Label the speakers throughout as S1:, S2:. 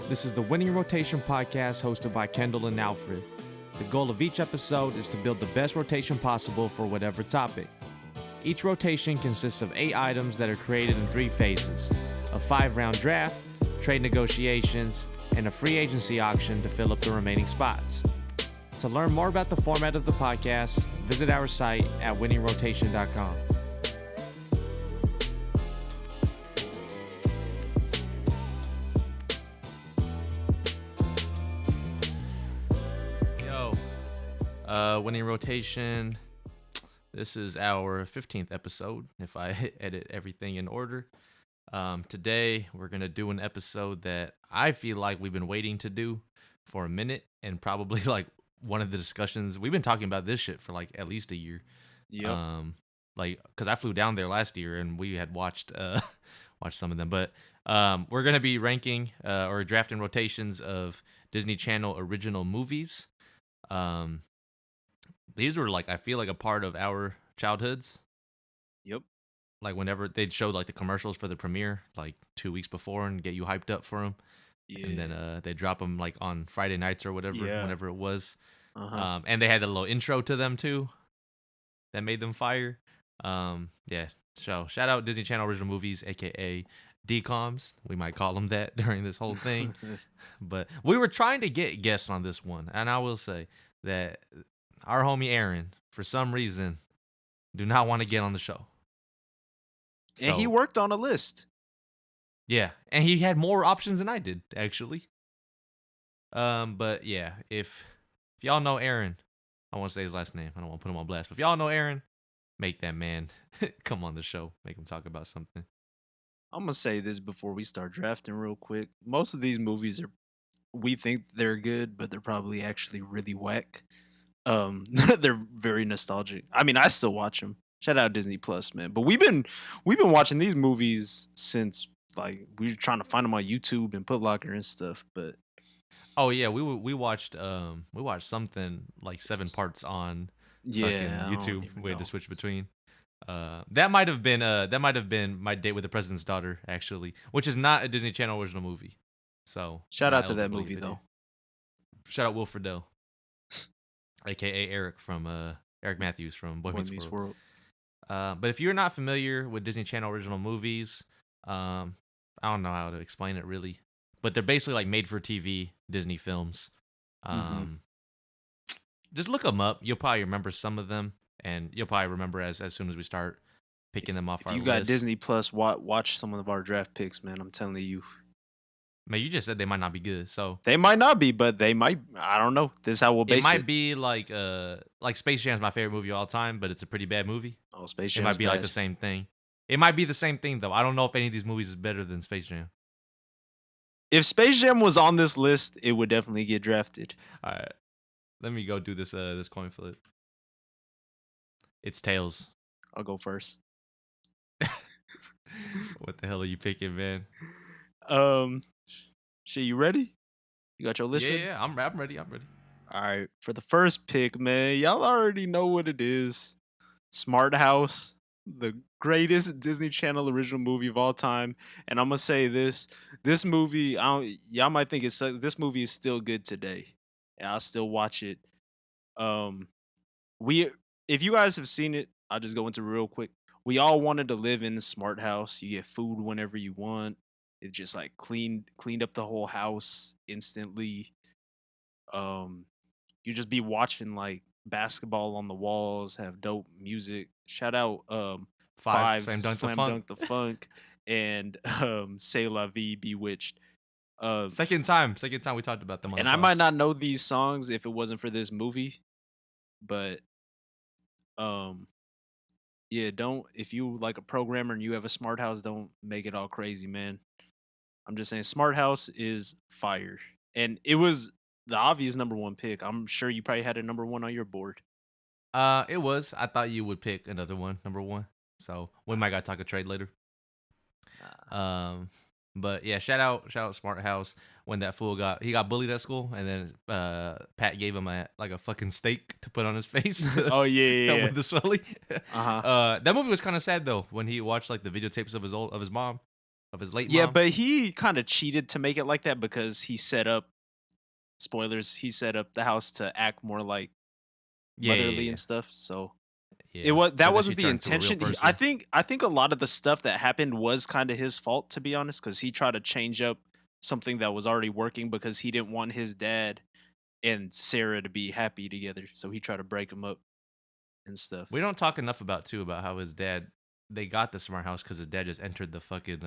S1: This is the Winning Rotation podcast hosted by Kendall and Alfred. The goal of each episode is to build the best rotation possible for whatever topic. Each rotation consists of 8 items that are created in 3 phases: a 5-round draft, trade negotiations, and a free agency auction to fill up the remaining spots. To learn more about the format of the podcast, visit our site at winningrotation.com. Winning Rotation. This is our 15th episode, if I edit everything in order. Today, we're going to do an episode that I feel like we've been waiting to do for a minute, and probably like one of the discussions. We've been talking about this shit for like at least a year.
S2: Yep.
S1: Because I flew down there last year and we had watched some of them. But we're going to be ranking or drafting rotations of Disney Channel original movies. These were like, I feel like, a part of our childhoods.
S2: Yep.
S1: Like whenever they'd show like the commercials for the premiere like 2 weeks before and get you hyped up for them.
S2: Yeah.
S1: And then they drop them like on Friday nights or whatever, whenever it was.
S2: Uh-huh.
S1: And they had a little intro to them too that made them fire. So shout out Disney Channel original movies, aka DCOMs. We might call them that during this whole thing. But we were trying to get guests on this one, and I will say that our homie Aaron, for some reason, do not want to get on the show.
S2: And he worked on a list.
S1: Yeah, and he had more options than I did, actually. But yeah, if y'all know Aaron, I won't say his last name. I don't want to put him on blast. But if y'all know Aaron, make that man come on the show. Make him talk about something.
S2: I'm going to say this before we start drafting real quick. Most of these movies we think they're good, but they're probably actually really whack. They're very nostalgic. I mean, I still watch them. Shout out Disney Plus, man. But we've been watching these movies since like we were trying to find them on YouTube and Put Locker and stuff. But
S1: oh yeah, we watched something like 7 parts on YouTube. We had to switch between. That might have been My Date with the President's Daughter, actually, which is not a Disney Channel original movie. So
S2: shout out to that movie though.
S1: Shout out Will Friedle, aka Eric Matthews from Boy Meets World. But if you're not familiar with Disney Channel original movies, I don't know how to explain it really, but they're basically like made for TV Disney films. Just look them up. You'll probably remember some of them, and you'll probably remember as soon as we start picking them off our list.
S2: If you got Disney Plus, watch some of our draft picks, man. I'm telling you.
S1: Man, you just said they might not be good, so
S2: they might not be, but they might. I don't know. This is how we'll base it.
S1: It might be like Space Jam is my favorite movie of all time, but it's a pretty bad movie.
S2: Oh, Space Jam.
S1: It might be like the same thing. It might be the same thing though. I don't know if any of these movies is better than Space Jam.
S2: If Space Jam was on this list, it would definitely get drafted.
S1: All right, let me go do this coin flip. It's tails.
S2: I'll go first.
S1: What the hell are you picking, man?
S2: Shit, you ready? You got your list?
S1: Yeah, I'm ready. All
S2: right, for the first pick, man, y'all already know what it is. Smart House, the greatest Disney Channel original movie of all time. And I'm gonna say this movie, y'all might think this movie is still good today. And I'll still watch it. If you guys have seen it, I'll just go into it real quick. We all wanted to live in the Smart House. You get food whenever you want. It just like cleaned up the whole house instantly. You just be watching like basketball on the walls, have dope music. Shout out Five,
S1: Slam
S2: Dunk the Funk, and C'est La Vie, Bewitched.
S1: Second time we talked about them.
S2: And I might not know these songs if it wasn't for this movie, but yeah, if you like a programmer and you have a smart house, don't make it all crazy, man. I'm just saying Smart House is fire. And it was the obvious number 1 pick. I'm sure you probably had a number 1 on your board.
S1: It was. I thought you would pick another one, number 1. So we might gotta talk a trade later. But yeah, shout out Smart House. When that fool got bullied at school, and then Pat gave him a fucking steak to put on his face.
S2: Oh yeah.
S1: With the swelling.
S2: Uh-huh.
S1: That movie was kind of sad though when he watched like the videotapes of his mom. of his late
S2: Yeah,
S1: mom.
S2: but he kind of cheated to make it like that because he set up spoilers. He set up the house to act more like
S1: Yeah, yeah,
S2: motherly
S1: yeah,
S2: and stuff. So it
S1: yeah.
S2: was that
S1: But then she
S2: wasn't the
S1: turned to a real
S2: intention.
S1: person.
S2: I think a lot of the stuff that happened was kind of his fault, to be honest, because he tried to change up something that was already working because he didn't want his dad and Sarah to be happy together. So he tried to break them up and stuff.
S1: We don't talk enough about how his dad they got the smart house because his dad just entered the fucking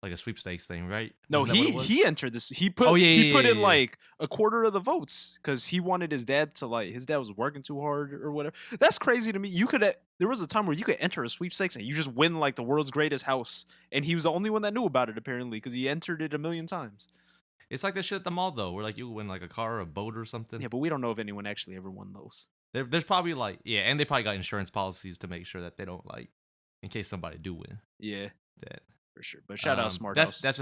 S1: like a sweepstakes thing, right?
S2: No,
S1: Wasn't that what it was?
S2: he entered this.
S1: Oh yeah,
S2: He
S1: yeah,
S2: put
S1: yeah,
S2: in
S1: yeah, yeah.
S2: like a quarter of the votes because he wanted his dad to like his dad was working too hard or whatever. That's crazy to me. You could there was a time where you could enter a sweepstakes and you just win like the world's greatest house, and he was the only one that knew about it apparently because he entered it a million times.
S1: It's like that shit at the mall though, where like you win like a car or a boat or something.
S2: Yeah, but we don't know if anyone actually ever won those.
S1: There's probably like and they probably got insurance policies to make sure that they don't like in case somebody do win
S2: Yeah,
S1: that.
S2: for sure. But shout out Smart
S1: That's
S2: House.
S1: that's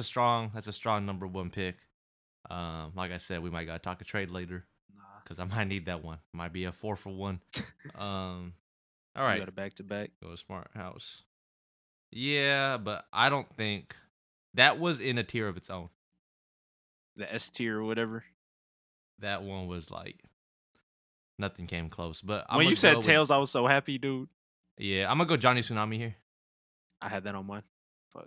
S1: a strong number one pick. Like I said, we might gotta talk a trade later
S2: Nah,
S1: because I might need that one. Might be a 4-for-1. All
S2: you
S1: right,
S2: got a back to back.
S1: go to Smart House. Yeah, but I don't think that was in a tier of its own.
S2: The S tier or whatever.
S1: That one was like nothing came close. But
S2: When you said Tails, I was so happy, dude.
S1: I'm gonna go Johnny Tsunami here.
S2: I had that on mine. Fuck.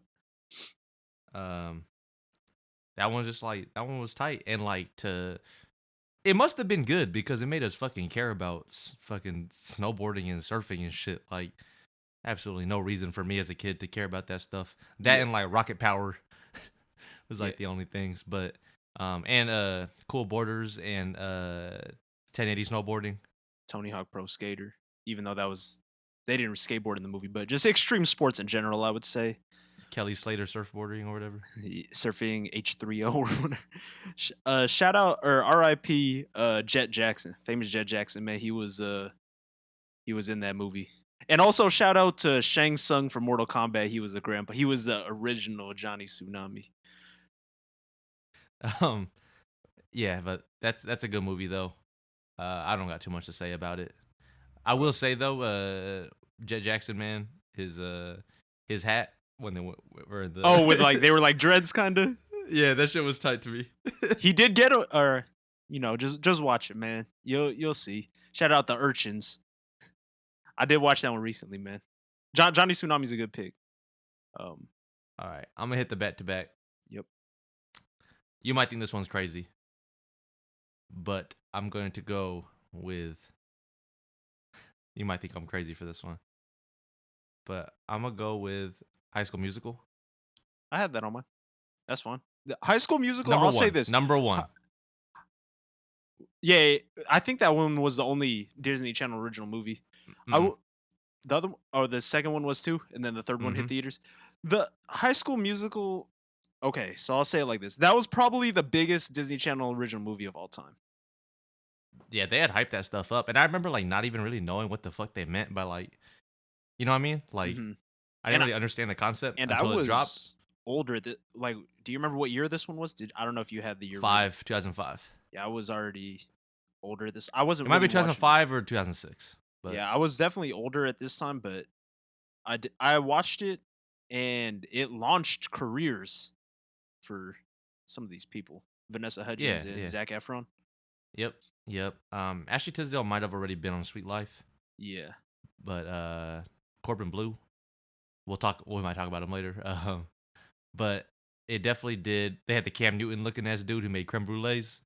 S1: That one's just like that one was tight and like it must have been good because it made us fucking care about fucking snowboarding and surfing and shit. Like absolutely no reason for me as a kid to care about that stuff. That
S2: Yeah.
S1: and like rocket power was like
S2: Yeah.
S1: the only things. But and cool borders and 1080 snowboarding.
S2: Tony Hawk Pro Skater, even though that was they didn't skateboard in the movie, but just extreme sports in general, I would say.
S1: Kelly Slater surfboarding or whatever.
S2: Surfing H3O or whatever. Shout out or RIP Jet Jackson, famous Jet Jackson, man. He was in that movie. And also shout out to Shang Tsung from Mortal Kombat. He was the grandpa. He was the original Johnny Tsunami.
S1: Yeah, but that's a good movie though. I don't got too much to say about it. I will say though, Jet Jackson, man, his hat when they were the
S2: With like they were like dreads kind of.
S1: yeah, that shit was tight to me.
S2: He did get or just watch it, man. You'll see. Shout out the urchins. I did watch that one recently, man. Johnny Tsunami's a good pick.
S1: All right, I'm gonna hit the back to back.
S2: Yep.
S1: You might think this one's crazy, but I'm going to go with. You might think I'm crazy for this one, but I'm gonna go with High School Musical.
S2: I had that on mine. That's fine. The High School Musical.
S1: Number
S2: I'll
S1: one.
S2: say this.
S1: Number one.
S2: Yeah, I think that one was the only Disney Channel original movie. The other the second one was too, and then the third one hit theaters. The High School Musical. Okay, so I'll say it like this: that was probably the biggest Disney Channel original movie of all time.
S1: Yeah, they had hyped that stuff up, and I remember like not even really knowing what the fuck they meant by like, you know what I mean? Like, I didn't really understand the concept until it dropped.
S2: Older. Like, do you remember what year this one was? I don't know if you had the year.
S1: 2005.
S2: Yeah, I was already older. I wasn't.
S1: It might
S2: really
S1: be 2005 or 2006. But
S2: yeah, I was definitely older at this time, but I watched it, and it launched careers for some of these people. Vanessa Hudgens and Zac Efron.
S1: Yep. Ashley Tisdale might have already been on Sweet Life.
S2: Yeah.
S1: But Corbin Blue, we might talk about him later. But it definitely did. They had the Cam Newton looking ass dude who made creme brulees.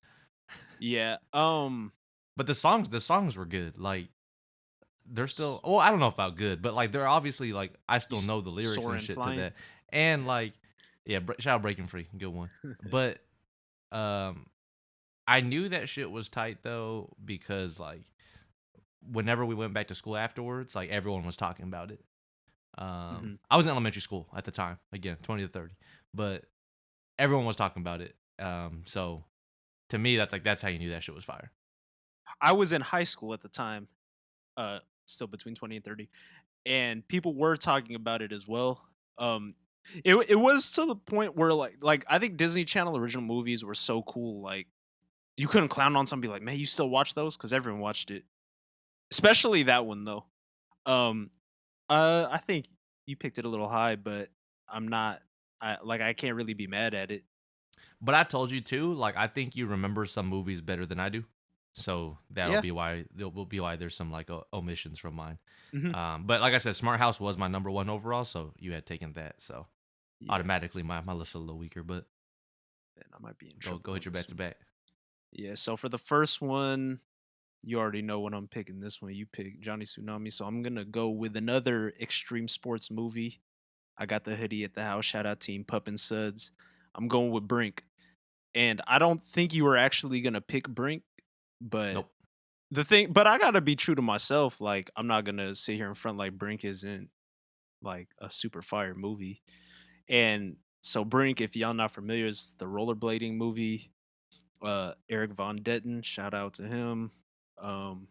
S2: Yeah.
S1: But the songs were good. Like they're still I don't know about good, but like they're obviously like I still know the lyrics and shit to that. And like shout out Breaking Free, good one. But I knew that shit was tight though because like whenever we went back to school afterwards, like everyone was talking about it. I was in elementary school at the time, again 20 to 30, but everyone was talking about it. So to me, that's how you knew that shit was fire.
S2: I was in high school at the time, still between 20 and 30, and people were talking about it as well. It was to the point where like I think Disney Channel original movies were so cool, like you couldn't clown on somebody like, man, you still watch those? Because everyone watched it, especially that one though. I think you picked it a little high, but I'm not I can't really be mad at it.
S1: But I told you too, like I think you remember some movies better than I do. So that'll
S2: Yeah.
S1: be why there's some like omissions from mine.
S2: Hmm.
S1: But like I said, Smart House was my number one overall, so you had taken that. So
S2: Yeah,
S1: automatically my list is a little weaker, but
S2: man, I might be in
S1: go
S2: trouble
S1: hit
S2: on
S1: your back
S2: this
S1: to
S2: one.
S1: back.
S2: Yeah, so for the first one, you already know what I'm picking. This one, you pick Johnny Tsunami, so I'm gonna go with another extreme sports movie. I got the hoodie at the house. Shout out Team Pup and Suds. I'm going with Brink, and I don't think you were actually gonna pick Brink, but
S1: Nope.
S2: but I gotta be true to myself. Like, I'm not gonna sit here in front like Brink isn't like a super fire movie. And so Brink, if y'all not familiar, is the rollerblading movie. Eric Von Detten, shout out to him. Um,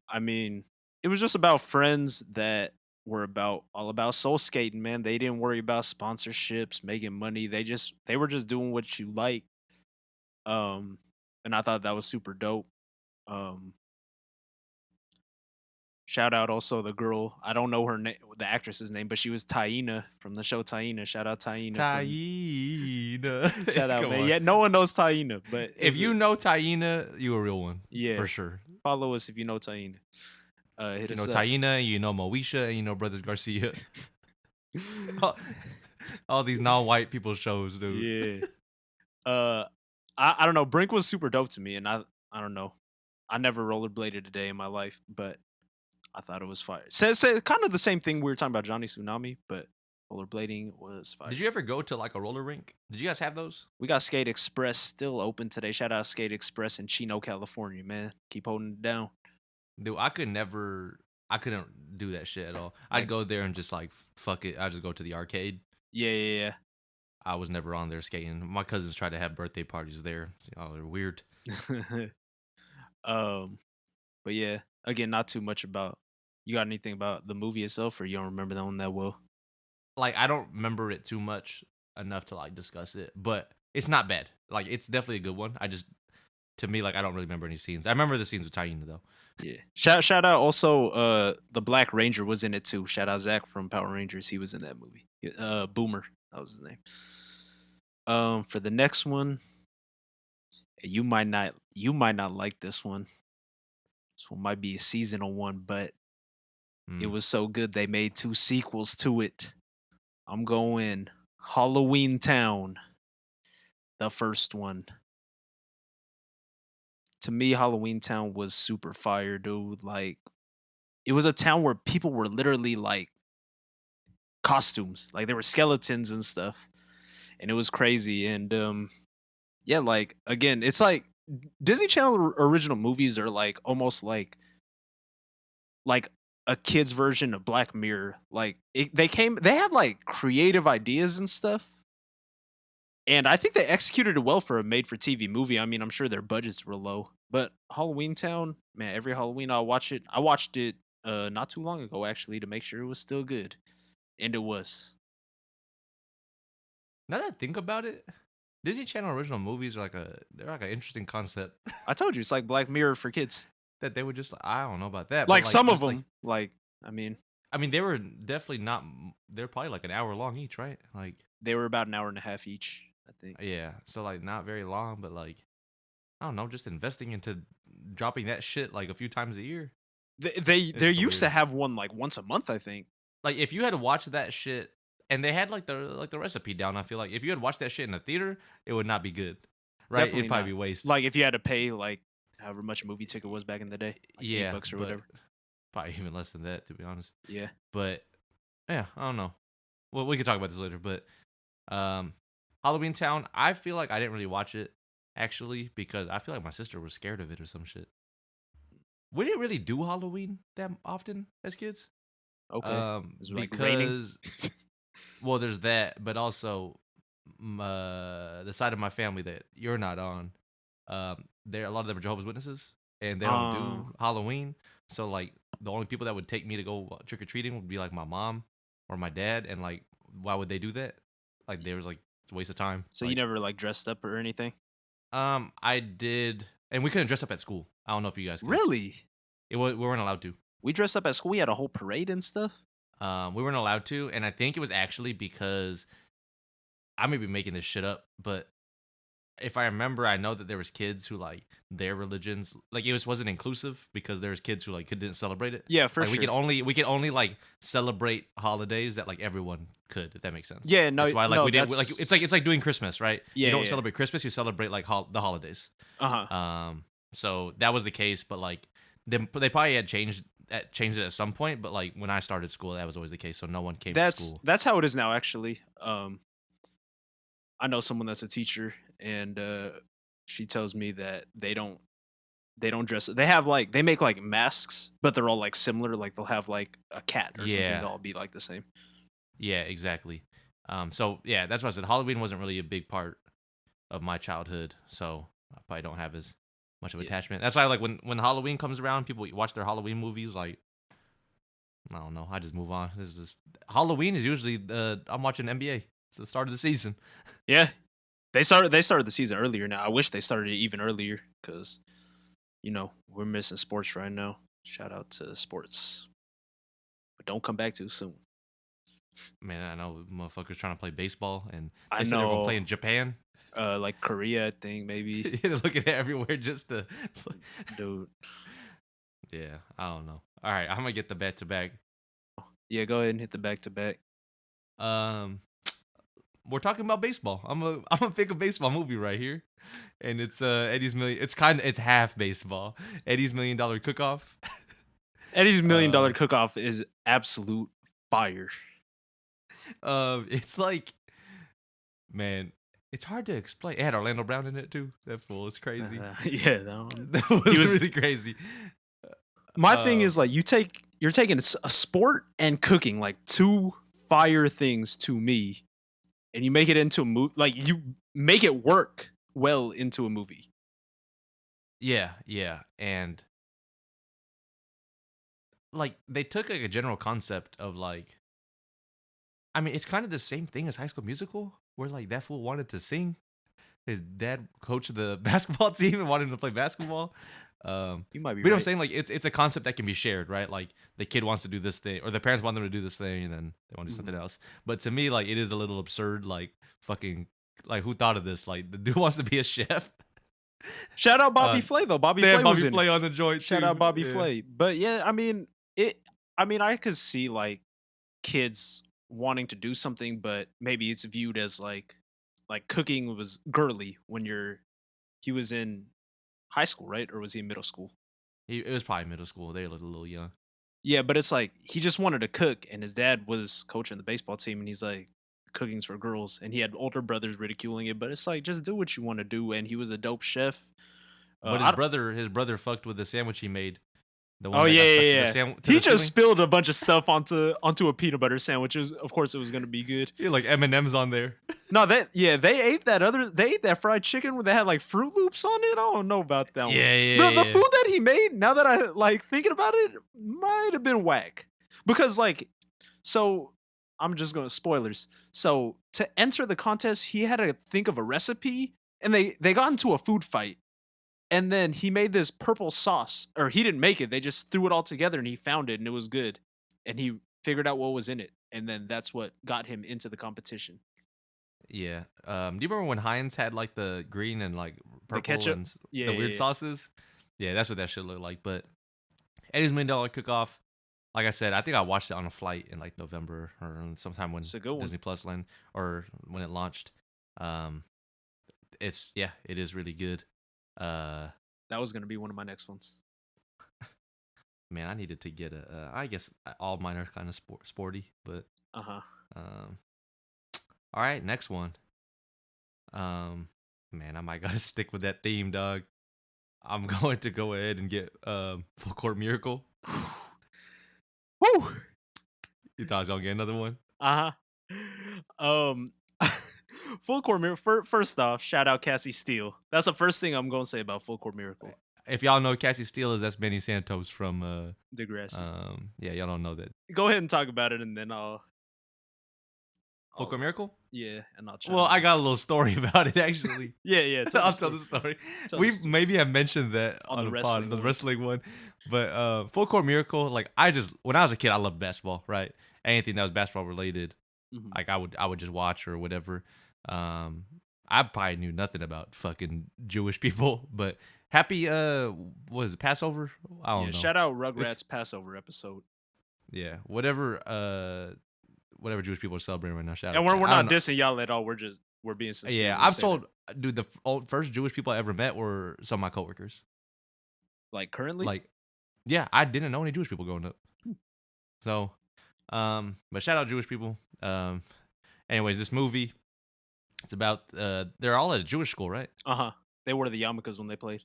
S2: I mean, it was just about friends that were all about soul skating, man. They didn't worry about sponsorships, making money. They were just doing what you like. Um, and I thought that was super dope. Um, Shout out also the girl. I don't know her name, the actress's name, but she was Taina from the show Taina. Shout out Taina from shout
S1: Taina.
S2: out,
S1: Come
S2: man.
S1: on.
S2: Yeah, no one knows Taina, but it
S1: If
S2: was
S1: you know Taina, you a real one.
S2: yeah.
S1: For sure.
S2: Follow us if you know Taina.
S1: If
S2: Hit
S1: you know
S2: us up.
S1: Taina, you know Moesha, and you know Brothers Garcia. all, all these non-white people shows, dude.
S2: Yeah. Uh, I don't know. Brink was super dope to me, and I don't know. I never rollerbladed a day in my life, but I thought it was fire. Say kind of the same thing we were talking about Johnny Tsunami, but rollerblading was fire.
S1: Did you ever go to like a roller rink? Did you guys have those?
S2: We got Skate Express still open today. Shout out Skate Express in Chino, California, man. Keep holding it down.
S1: Dude, I couldn't do that shit at all. I'd
S2: Like,
S1: go there and just like fuck it. I just go to the arcade.
S2: yeah.
S1: I was never on there skating. My cousins tried to have birthday parties there. Oh, they're weird.
S2: um, but yeah, again, not too much about. You got anything about the movie itself, or you don't remember that one that well?
S1: Like I don't remember it too much enough to like discuss it, but it's not bad. Like it's definitely a good one. To me, like I don't really remember any scenes. I remember the scenes with Taina though.
S2: Yeah. Shout out also the Black Ranger was in it too. Shout out Zach from Power Rangers. He was in that movie. Boomer. That was his name. For the next one, you might not like this one. This one might be a seasonal one, but it
S1: Mm.
S2: was so good they made 2 sequels to it. I'm going Halloween Town. The first one. To me, Halloween Town was super fire, dude. Like, it was a town where people were literally like costumes. Like there were skeletons and stuff. And it was crazy. And yeah, like again, it's like Disney Channel original movies are like almost like a kid's version of Black Mirror. Like they had like creative ideas and stuff. And I think they executed it well for a made for TV movie. I mean, I'm sure their budgets were low. But Halloween Town, man, every Halloween I'll watch it. I watched it not too long ago actually to make sure it was still good. And it was.
S1: Now that I think about it, Disney Channel original movies are they're like an interesting concept
S2: I told you it's like Black Mirror for kids.
S1: that they would just I don't know about that.
S2: Like
S1: but
S2: some of
S1: just,
S2: them, like I mean,
S1: I mean, they were definitely not. They're probably like an hour long each, right? Like
S2: they were about an hour and a half each, I think.
S1: yeah, so like not very long, but like I don't know, just investing into dropping that shit like a few times a year.
S2: They
S1: It's just
S2: used to
S1: weird.
S2: have one like once a month, I think.
S1: Like if you had to watch that shit, and they had like the recipe down. I feel like if you had watched that shit in a theater, it would not be good, right?
S2: Definitely
S1: It'd probably
S2: not.
S1: be waste.
S2: Like if you had to pay like however much a movie ticket was back in the day, like
S1: Yeah,
S2: $8 or
S1: but
S2: whatever.
S1: probably even less than that, to be honest.
S2: Yeah.
S1: But yeah, I don't know. Well, we could talk about this later. But Halloween Town, I feel like I didn't really watch it actually because I feel like my sister was scared of it or some shit. We didn't really do Halloween that often as kids.
S2: Okay. It's like raining.
S1: Because well, there's that, but also the side of my family that you're not on, there a lot of them are Jehovah's Witnesses, and they don't do Halloween. So like the only people that would take me to go trick or treating would be like my mom or my dad, and like why would they do that? Like there was like it's a waste of time.
S2: So
S1: like,
S2: you never like dressed up or anything?
S1: I did, and we couldn't dress up at school. I don't know if you guys could.
S2: Really?
S1: We weren't allowed to.
S2: We dressed up at school. We had a whole parade and stuff.
S1: We weren't allowed to, and I think it was actually because I may be making this shit up, but if I remember, I know that there was kids who like their religions like wasn't inclusive because there's kids who like didn't celebrate it.
S2: Yeah, for
S1: Like
S2: sure.
S1: we can only like celebrate holidays that like everyone could, if that makes sense.
S2: Yeah, no,
S1: That's why like
S2: no,
S1: we didn't
S2: that's-
S1: like it's like doing Christmas, right?
S2: Yeah,
S1: You don't
S2: yeah.
S1: celebrate Christmas, you celebrate like the holidays. So that was the case, but like they probably had changed it at some point, but like when I started school, that was always the case. So no one came to school.
S2: That's how it is now. Actually, I know someone that's a teacher, and she tells me that they don't dress. They have like they make like masks, but they're all like similar. Like they'll have like a cat or something. They'll all be like the same.
S1: Yeah, exactly. So yeah, that's what I said. Halloween wasn't really a big part of my childhood, so I probably don't have as much of attachment. That's why like when Halloween comes around, people watch their Halloween movies. Like I don't know, I just move on. This is just Halloween is usually I'm watching NBA. It's the start of the season.
S2: Yeah, they started the season earlier. Now I wish they started it even earlier because we're missing sports right now. Shout out to sports, but don't come back too soon.
S1: Man, I know motherfuckers trying to play baseball, and
S2: I
S1: said they're gonna
S2: know.
S1: play in Japan.
S2: Like Korea, I think maybe.
S1: They're looking at everywhere just to.
S2: Dude.
S1: Yeah, I don't know. All right, I'm gonna get the back to back.
S2: Yeah, go ahead and hit the back to back.
S1: We're talking about baseball. I'm gonna pick a baseball movie right here, and it's Eddie's million. It's half baseball. Eddie's $1 Million Cook-Off.
S2: Eddie's $1 Million Cook-Off is absolute fire.
S1: It's like, man, it's hard to explain. It had Orlando Brown in it too. That fool is crazy.
S2: Yeah,
S1: that was really crazy.
S2: My thing is like you're taking a sport and cooking, like two fire things to me, and you make it into a movie. Like you make it work well into a movie.
S1: Yeah, and like they took like a general concept of like, I mean, it's kind of the same thing as High School Musical, where like that fool wanted to sing. His dad coached the basketball team and wanted him to play basketball.
S2: You might be.
S1: But right. I'm saying like it's a concept that can be shared, right? Like the kid wants to do this thing, or the parents want them to do this thing, and then they want to do something else. But to me, like it is a little absurd. Like fucking, like who thought of this? Like the dude wants to be a chef.
S2: Shout out Bobby Flay though. Bobby Flay
S1: on the joint.
S2: Shout
S1: too.
S2: out Bobby Flay. But yeah, I mean I could see like kids wanting to do something, but maybe it's viewed as like cooking was girly when he was in high school, right? Or was he in middle school?
S1: It was probably middle school. They looked a little young.
S2: Yeah, but it's like he just wanted to cook, and his dad was coaching the baseball team, and he's like, cooking's for girls, and he had older brothers ridiculing it. But it's like, just do what you want to do, and he was a dope chef.
S1: But his brother fucked with the sandwich he made. The
S2: one he just spilled a bunch of stuff onto a peanut butter sandwich. Of course, it was gonna be good.
S1: Yeah, like M&Ms on there.
S2: No, they ate that fried chicken where they had like Fruit Loops on it. I don't know about that one. The food that he made, now that I like thinking about it, might have been whack. Because like, so I'm just going to spoilers. So to enter the contest, he had to think of a recipe, and they got into a food fight. And then he made this purple sauce, or he didn't make it. They just threw it all together, and he found it, and it was good. And he figured out what was in it, and then that's what got him into the competition.
S1: Yeah. Do you remember when Heinz had like the green and like purple
S2: the ketchup?
S1: And the weird sauces? Yeah, that's what that shit looked like. But Eddie's $1 Million Cook-Off, like I said, I think I watched it on a flight in like November or sometime when Disney Plus landed or when it launched. It is really good.
S2: That was gonna be one of my next ones.
S1: Man, I needed to get I guess all mine are kind of sporty, but all right, next one. Man, I might gotta stick with that theme, dog. I'm going to go ahead and get Full Court Miracle.
S2: Woo!
S1: You thought I was gonna get another one?
S2: Full Court Miracle. First off, shout out Cassie Steele. That's the first thing I'm gonna say about Full Court Miracle.
S1: If y'all know Cassie Steele that's Benny Santos from
S2: Degrassi.
S1: Yeah, y'all don't know that.
S2: Go ahead and talk about it, and then I'll
S1: Full Court Miracle?
S2: Yeah, and I'll
S1: Well, I got a little story about it, actually.
S2: yeah.
S1: I'll tell the story. We maybe have mentioned that on the pod, the wrestling one. But Full Court Miracle, like when I was a kid, I loved basketball, right? Anything that was basketball related, like I would just watch or whatever.
S3: I probably knew nothing about fucking Jewish people, but happy what is it, Passover? I
S2: Yeah,
S3: don't know.
S2: shout out
S3: It's
S2: Rugrats Passover episode.
S3: yeah, whatever Jewish people are celebrating right now. Shout
S2: And
S3: out to
S2: we're
S3: that. I don't
S2: not
S3: know.
S2: dissing y'all at all. We're being sincere
S3: Yeah,
S2: when we
S3: I've
S2: say that.
S3: told dude first Jewish people I ever met were some of my coworkers.
S2: Like currently,
S3: Like, yeah, I didn't know any Jewish people growing up. So, but shout out Jewish people. Anyways, this movie, it's about they're all at a Jewish school, right?
S2: they wore the yarmulkes when they played.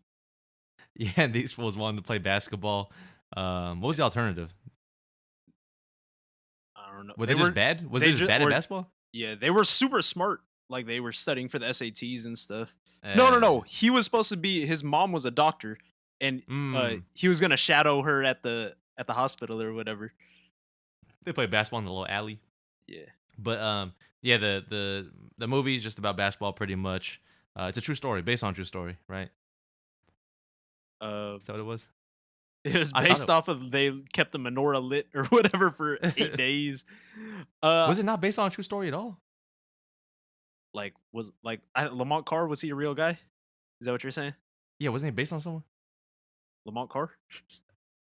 S3: Yeah, and these fools wanted to play basketball. What was the alternative?
S2: I don't know.
S3: Were they just bad? Was
S2: they
S3: they just
S2: ju-
S3: bad at
S2: were-
S3: basketball?
S2: Yeah, they were super smart. Like they were studying for the SATs and stuff.
S3: Eh,
S2: No. He was supposed to be. His mom was a doctor, and he was gonna shadow her at the hospital or whatever.
S3: They played basketball in the little alley.
S2: Yeah.
S3: But yeah, the movie is just about basketball pretty much. It's a true story, based on a true story, right? Is that what it was?
S2: It was
S3: I thought
S2: based off of they kept the menorah lit or whatever for 8 days.
S3: Was it not based on a true story at all?
S2: Lamont Carr, was he a real guy? Is that what you're saying?
S3: Yeah, wasn't it based on someone?
S2: Lamont Carr?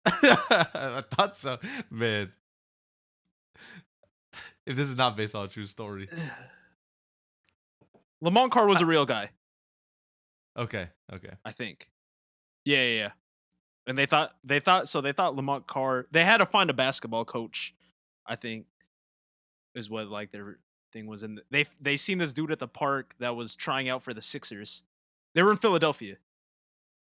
S3: I thought so, man. If this is not based on a true story,
S2: Lamont Carr was a real guy,
S3: okay.
S2: I think. Yeah. And they thought Lamont Carr, they had to find a basketball coach, I think, is what like their thing was. In they seen this dude at the park that was trying out for the Sixers. They were in Philadelphia.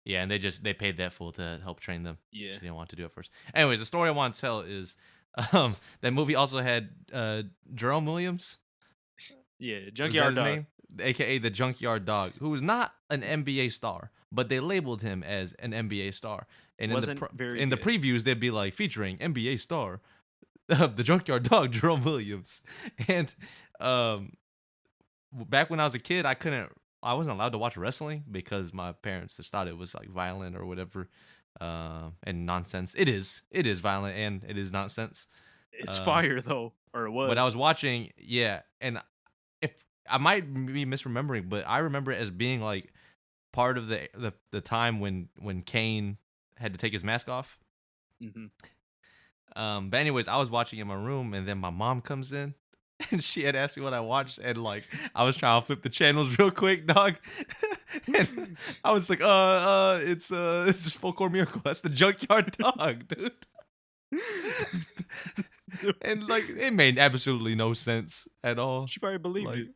S3: Yeah, and they paid that fool to help train them.
S2: Yeah.
S3: She didn't want to do it first. Anyways, the story I want to tell is, that movie also had Jerome Williams.
S2: Yeah,
S3: Is that
S2: Junkyard
S3: his
S2: Dog.
S3: name? AKA the Junkyard Dog, who was not an NBA star, but they labeled him as an NBA star. And
S2: Wasn't very
S3: in the
S2: good.
S3: previews, they'd be like featuring NBA star, the Junkyard Dog, Jerome Williams. And back when I was a kid, I wasn't allowed to watch wrestling because my parents just thought it was like violent or whatever, and nonsense. It is violent and it is nonsense.
S2: It's fire though, or it was.
S3: But I was watching, yeah, and if I might be misremembering, but I remember it as being like part of the time when Kane had to take his mask off.
S2: Mm-hmm.
S3: But anyways, I was watching in my room, and then my mom comes in, and she had asked me what I watched, and like I was trying to flip the channels real quick, dog. And I was like, it's just Folklore Miracle. That's the Junkyard Dog, dude. And like it made absolutely no sense at all.
S2: She probably believed
S3: Like,
S2: it.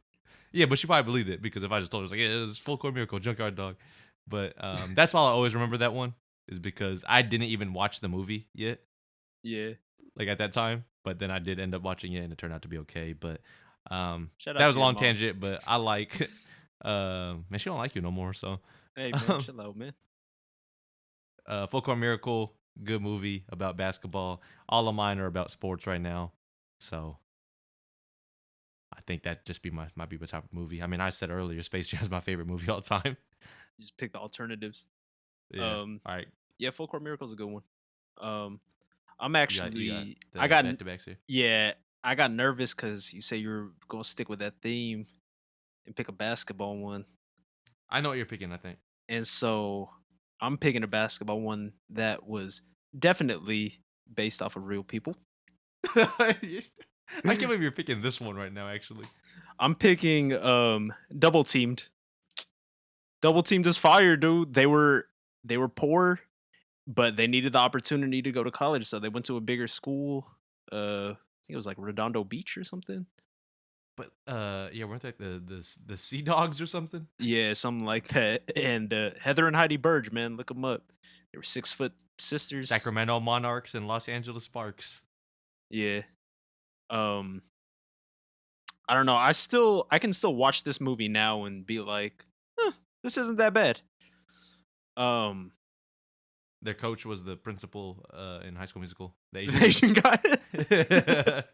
S3: yeah, but she probably believed it because if I just told her, it was like, yeah, it was Full Core Miracle, Junkyard Dog. But that's why I always remember that one, is because I didn't even watch the movie yet,
S2: Yeah.
S3: like at that time. But then I did end up watching it, and it turned out to be okay. But
S2: Shout out
S3: that was
S2: to
S3: a
S2: your
S3: long
S2: mom.
S3: tangent. But I like, man, she don't like you no more. So
S2: Hey man, chill out, man.
S3: Full Core Miracle, good movie about basketball. All of mine are about sports right now. So I think that just might be my type of movie. I mean, I said earlier, Space Jam is my favorite movie all time.
S2: You just pick the alternatives.
S3: Yeah. All right.
S2: Yeah, Full Court Miracle's a good one. I'm
S3: You
S2: actually
S3: got
S2: I got
S3: back-to-backs here.
S2: yeah, I got nervous because you say you're gonna stick with that theme and pick a basketball one.
S3: I know what you're picking, I think.
S2: And so I'm picking a basketball one that was definitely based off of real people.
S3: I can't believe you're picking this one right now, actually.
S2: I'm picking Double Teamed. Double Teamed is fire, dude. They were poor, but they needed the opportunity to go to college, so they went to a bigger school. I think it was like Redondo Beach or something.
S3: But yeah, weren't they the Sea Dogs or something?
S2: Yeah, something like that. And Heather and Heidi Burge, man, look them up. They were 6-foot sisters.
S3: Sacramento Monarchs and Los Angeles Sparks.
S2: Yeah. I don't know. I can still watch this movie now and be like, this isn't that bad.
S3: Their coach was the principal in High School Musical. The
S2: The Asian guy.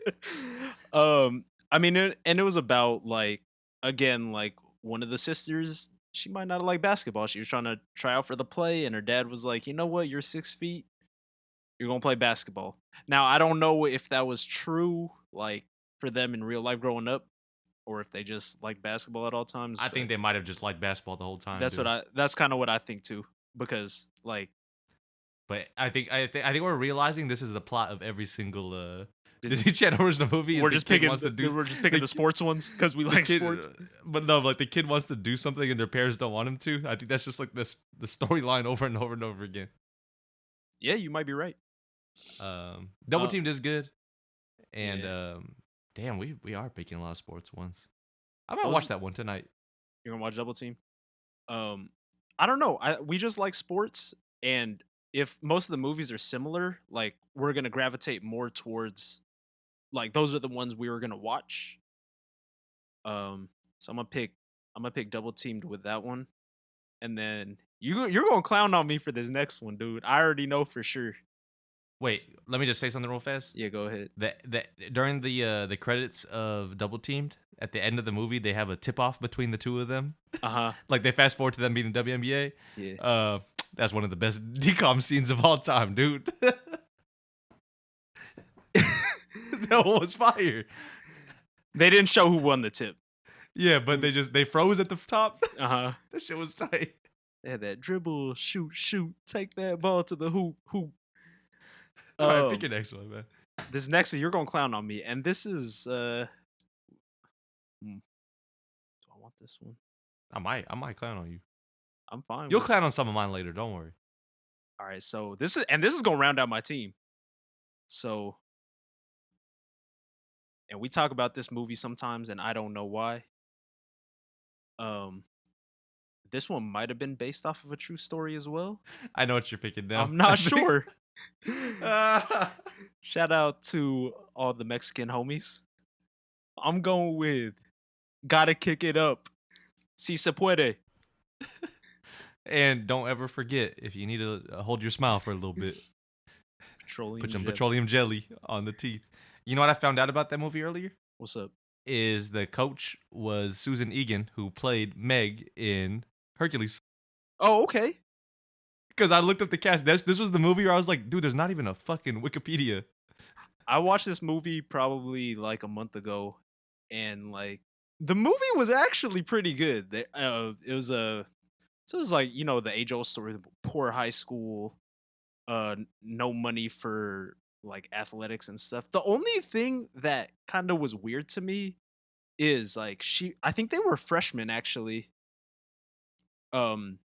S3: guy.
S2: I mean, and it was about like, again, like one of the sisters, she might not have liked basketball. She was trying to try out for the play, and her dad was like, you know what, you're 6 feet, you're gonna play basketball. Now I don't know if that was true, like for them in real life growing up, or if they just like basketball at all times.
S3: I think they might have just liked basketball the whole time.
S2: That's
S3: dude.
S2: that's kind of what I think too, because like
S3: But I think we're realizing this is the plot of every single
S2: Disney-
S3: Disney Channel original movie. is
S2: we're
S3: the
S2: just
S3: kid
S2: picking
S3: wants to do
S2: we're just picking
S3: the
S2: the sports ones because we like
S3: kid,
S2: sports.
S3: but no, like the kid wants to do something and their parents don't want him to. I think that's just like this the storyline over and over and over again.
S2: Yeah, you might be right.
S3: Double Teamed is good, and
S2: Yeah.
S3: damn, we are picking a lot of sports ones. I might
S2: Those-
S3: watch that one tonight.
S2: You're gonna watch Double Team. I don't know. We just like sports, and if most of the movies are similar, like we're gonna gravitate more towards like those are the ones we were gonna watch. So I'm gonna pick Double Teamed with that one, and then you're gonna clown on me for this next one, dude. I already know for sure.
S3: Wait, let me just say something real fast.
S2: Yeah, go ahead.
S3: That during the credits of Double Teamed, at the end of the movie, they have a tip off between the two of them. Like they fast forward to them being in WNBA.
S2: Yeah.
S3: That's one of the best DCOM scenes of all time, dude. That one was fire.
S2: They didn't show who won the tip.
S3: Yeah, but they froze at the top.
S2: That
S3: shit was tight.
S2: They had that dribble, shoot, take that ball to the hoop.
S3: All right, pick your next one, man.
S2: This next one, you're gonna clown on me, and this is do I want this one?
S3: I might clown on you.
S2: I'm fine.
S3: You'll
S2: with
S3: clown on some of mine later. Don't worry.
S2: All right, so this is gonna round out my team. So, and we talk about this movie sometimes, and I don't know why. This one might have been based off of a true story as well.
S3: I know what you're picking now.
S2: I'm not sure. Shout out to all the Mexican homies. I'm going with Gotta Kick It Up. Si se puede.
S3: And don't ever forget, if you need to hold your smile for a little bit, put some petroleum jelly on the teeth. You know what I found out about that movie earlier?
S2: What's up?
S3: Is the coach was Susan Egan, who played Meg in Hercules.
S2: Oh, okay.
S3: Because I looked up the cast. This was the movie where I was like, dude, there's not even a fucking Wikipedia.
S2: I watched this movie probably like a month ago, and like the movie was actually pretty good. It was like, you know, the age-old story, the poor high school, no money for like athletics and stuff. The only thing that kind of was weird to me is like I think they were freshmen actually, in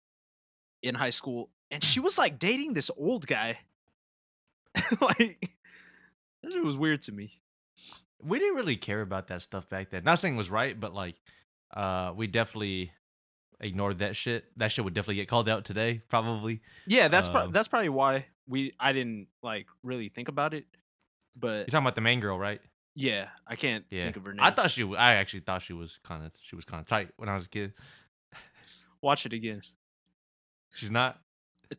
S2: high school, and she was like dating this old guy. Like that shit was weird to me.
S3: We didn't really care about that stuff back then. Not saying it was right, but like, we definitely ignored that shit. That shit would definitely get called out today, probably.
S2: Yeah, that's probably why I didn't like really think about it. But
S3: You're talking about the main girl, right?
S2: yeah, I can't think of her name.
S3: I actually thought she was kind of tight when I was a kid.
S2: Watch it again.
S3: She's not.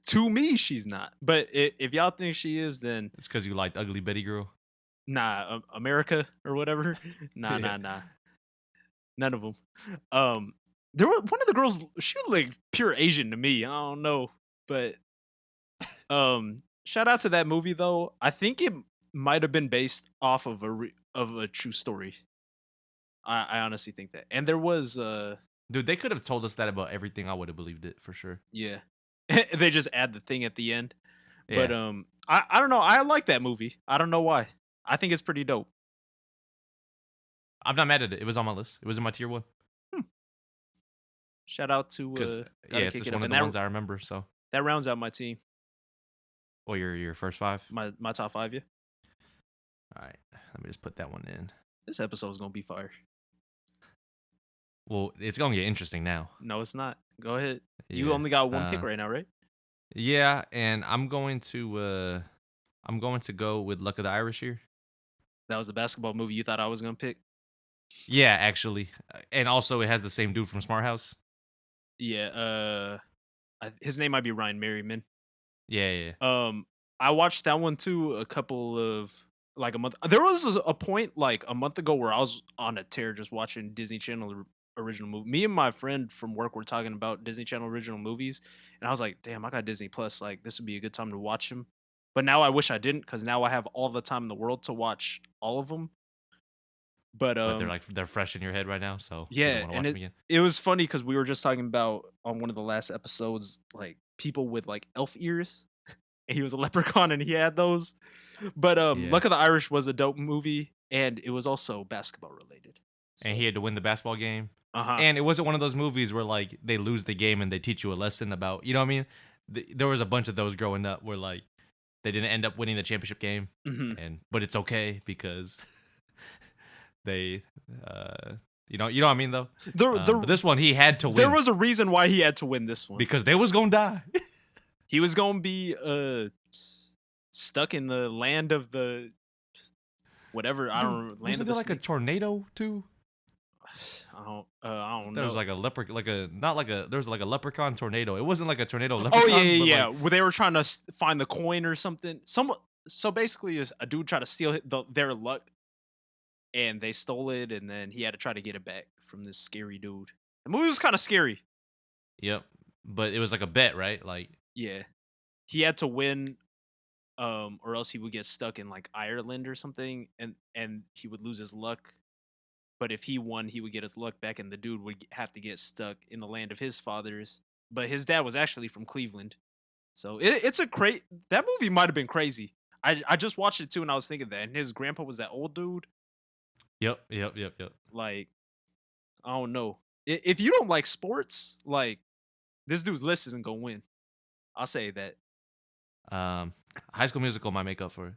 S2: To me, she's not. But if y'all think she is, then
S3: It's because you liked Ugly Betty Girl.
S2: nah, America or whatever. Nah,
S3: Yeah.
S2: nah. None of them. There was one of the girls. She was like pure Asian to me. I don't know, but shout out to that movie though. I think it might have been based off of a true story. I honestly think that. And there was
S3: Dude, they could have told us that about everything. I would have believed it for sure.
S2: yeah. They just add the thing at the end.
S3: Yeah.
S2: But I don't know. I like that movie. I don't know why. I think it's pretty dope.
S3: I'm not mad at it. It was on my list. It was in my tier 1.
S2: Shout out to
S3: Because
S2: Gotta
S3: it's
S2: Kick
S3: just
S2: It
S3: one
S2: Up.
S3: of the ones I remember. So,
S2: That rounds out my team.
S3: well, your first 5.
S2: My top 5, yeah.
S3: All right, let me just put that one in.
S2: This episode's gonna be fire.
S3: Well, it's gonna get interesting now.
S2: No, it's not. Go ahead. You
S3: Yeah,
S2: only got one pick right now, right?
S3: Yeah, and I'm going to go with Luck of the Irish here.
S2: That was the basketball movie you thought I was gonna pick.
S3: Yeah, actually, and also it has the same dude from Smart House.
S2: Yeah. His name might be Ryan Merriman.
S3: Yeah.
S2: I watched that one too. A couple of like a month. There was a point like a month ago where I was on a tear just watching Disney Channel original movie. Me and my friend from work were talking about Disney Channel original movies, and I was like, "Damn, I got Disney Plus. Like, this would be a good time to watch them." But now I wish I didn't, because now I have all the time in the world to watch all of them. But
S3: but they're fresh in your head right now, so you don't
S2: yeah,
S3: want to watch
S2: and
S3: them again.
S2: it was funny because we were just talking about on one of the last episodes, like people with like elf ears, and he was a leprechaun and he had those. But
S3: Yeah,
S2: Luck of the Irish was a dope movie, and it was also basketball related. So,
S3: and he had to win the basketball game.
S2: uh-huh.
S3: And it wasn't one of those movies where like they lose the game and they teach you a lesson about, you know what I mean? There was a bunch of those growing up where like they didn't end up winning the championship game, but it's okay because they, you know what I mean though. But this one he had to win.
S2: There was a reason why he had to win this one
S3: because they was gonna die.
S2: He was gonna be stuck in the land of the whatever. I don't remember.
S3: Wasn't there like a tornado too?
S2: I don't
S3: There
S2: know.
S3: was like there was like a leprechaun tornado. It wasn't like a tornado.
S2: Oh yeah. Where they were trying to find the coin or something. So basically, is a dude tried to steal their luck, and they stole it, and then he had to try to get it back from this scary dude. The movie was kind of scary.
S3: Yep, but it was like a bet, right? Like
S2: Yeah, he had to win, or else he would get stuck in like Ireland or something, and he would lose his luck. But if he won, he would get his luck back, and the dude would have to get stuck in the land of his fathers. But his dad was actually from Cleveland, so it's a that movie might have been crazy. I just watched it too, and I was thinking that, and his grandpa was that old dude.
S3: Yep.
S2: Like, I don't know. If you don't like sports, like this dude's list isn't gonna win. I'll say that.
S3: High School Musical might make up for it.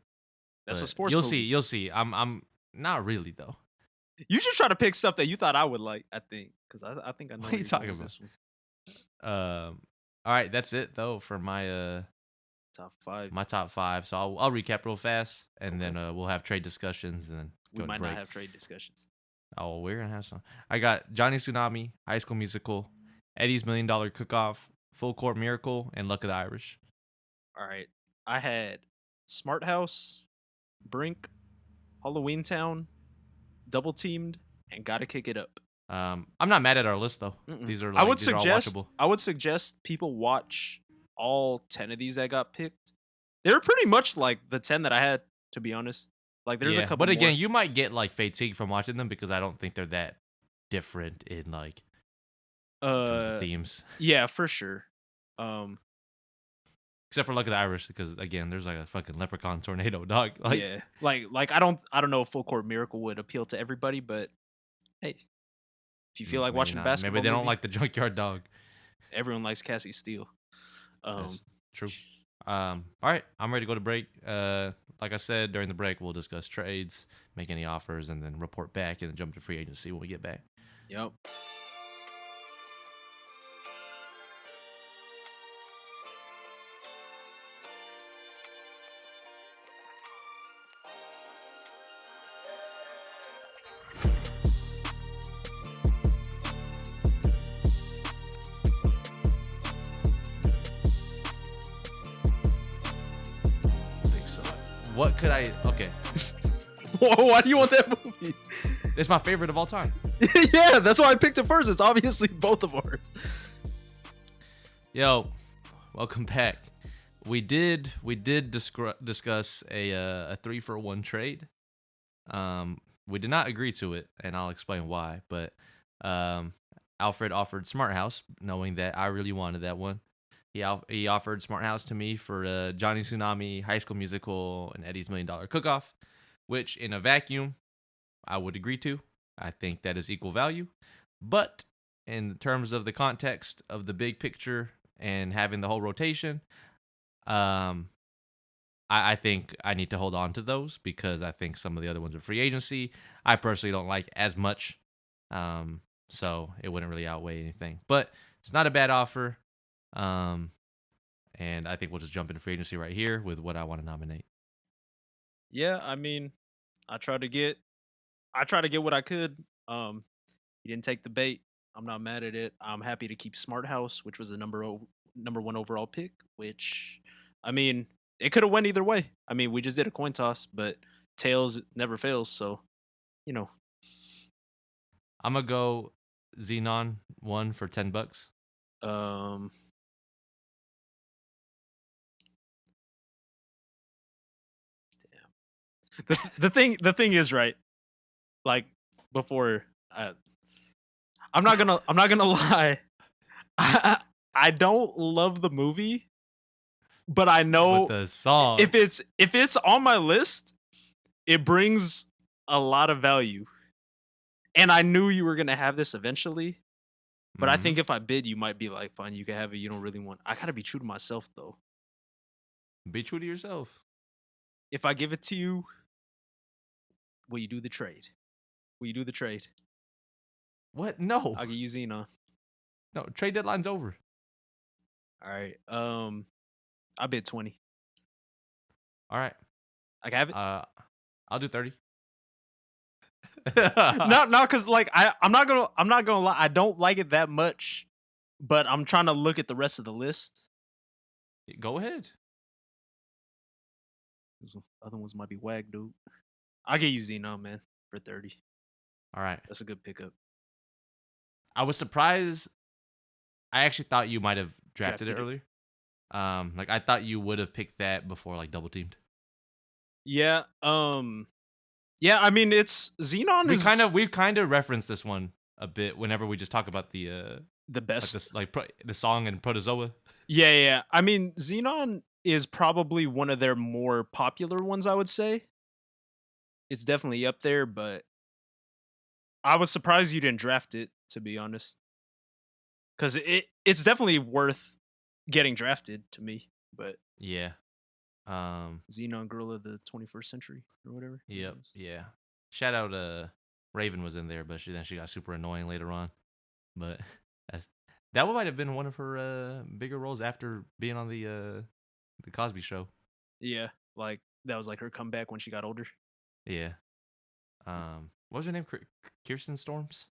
S2: That's a
S3: but
S2: sports.
S3: You'll see. I'm not really though.
S2: You should try to pick stuff that you thought I would like. I think because I think I know
S3: What are you talking about?
S2: This one.
S3: All right, that's it though for my
S2: Top 5.
S3: my top 5. So I'll recap real fast, and then we'll have trade discussions, and then
S2: we might not have trade discussions.
S3: Oh, we're gonna have some. I got Johnny Tsunami, High School Musical, Eddie's $1 Million Cook-Off, Full Court Miracle, and Luck of the Irish.
S2: All right, I had Smart House, Brink, Halloween Town, Double Teamed, and Gotta Kick It Up.
S3: I'm not mad at our list though. These are
S2: I would
S3: these are all
S2: suggest
S3: watchable.
S2: I would suggest people watch all 10 of these that got picked. They're pretty much like the 10 that I had, to be honest. Like there's a couple.
S3: But again,
S2: more.
S3: you might get like fatigue from watching them because I don't think they're that different in like terms of themes.
S2: Yeah, for sure.
S3: Except for Luck of the Irish, because again, there's like a fucking leprechaun tornado, dog. Like,
S2: yeah, like I don't know if Full Court Miracle would appeal to everybody, but hey, if you feel like watching basketball,
S3: maybe they don't like the Junkyard Dog.
S2: Everyone likes Cassie Steele.
S3: That's true. All right, I'm ready to go to break. Like I said, during the break, we'll discuss trades, make any offers, and then report back, and then jump to free agency when we get back.
S2: Yep.
S3: What could I? Okay.
S2: Why do you want that movie?
S3: It's my favorite of all time.
S2: Yeah, that's why I picked it first. It's obviously both of ours.
S3: Yo, welcome back. We did discuss a 3-for-1 trade. We did not agree to it, and I'll explain why. But Alfred offered Smart House, knowing that I really wanted that one. He offered Smart House to me for Johnny Tsunami, High School Musical, and Eddie's $1 Million Cook-Off, which in a vacuum, I would agree to. I think that is equal value. But in terms of the context of the big picture and having the whole rotation, I think I need to hold on to those because I think some of the other ones are free agency. I personally don't like as much, so it wouldn't really outweigh anything. But it's not a bad offer. And I think we'll just jump into free agency right here with what I want to nominate.
S2: Yeah, I mean, I tried to get what I could. He didn't take the bait. I'm not mad at it. I'm happy to keep Smart House, which was the number 1 overall pick, which I mean, it could have went either way. I mean, we just did a coin toss, but tails never fails, so you know.
S3: I'm gonna go Xenon 1 for $10.
S2: The thing is, right, like before I'm not gonna lie. I don't love the movie, but I
S3: But
S2: know
S3: the song.
S2: if it's on my list, it brings a lot of value. And I knew you were gonna have this eventually, but I
S3: Mhm.
S2: think if I bid, you might be like, fine, you can have it. You don't really want. I gotta be true to myself though.
S3: Be true to yourself.
S2: If I give it to you, will you do the trade? Will you do the trade?
S3: What? No.
S2: I'll give you Xenon.
S3: No. Trade deadline's over.
S2: All right. I bid 20.
S3: All right.
S2: I can have it.
S3: I'll do 30.
S2: No, because like I'm not gonna lie. I don't like it that much, but I'm trying to look at the rest of the list.
S3: Go ahead.
S2: Those other ones might be whack, dude. I'll get you Xenon, man, for 30.
S3: All right.
S2: That's a good pickup.
S3: I was surprised. I actually thought you might have drafted it
S2: Drafted it.
S3: earlier. Like I thought you would have picked that before like double teamed.
S2: Yeah. Yeah. I mean, it's Xenon
S3: We
S2: is
S3: we've kind of referenced this one a bit whenever we just talk about the
S2: the
S3: like
S2: best.
S3: this the song and Protozoa.
S2: Yeah. I mean, Xenon is probably one of their more popular ones. I would say it's definitely up there, but I was surprised you didn't draft it. To be honest, because it's definitely worth getting drafted to me. But
S3: Yeah.
S2: Xenon Girl of the 21st Century or whatever.
S3: Yep. Yeah. Shout out Raven was in there, but she got super annoying later on. But that one might have been one of her bigger roles after being on the Cosby Show.
S2: Yeah, like that was like her comeback when she got older.
S3: Yeah. What was her name? Kirsten Storms?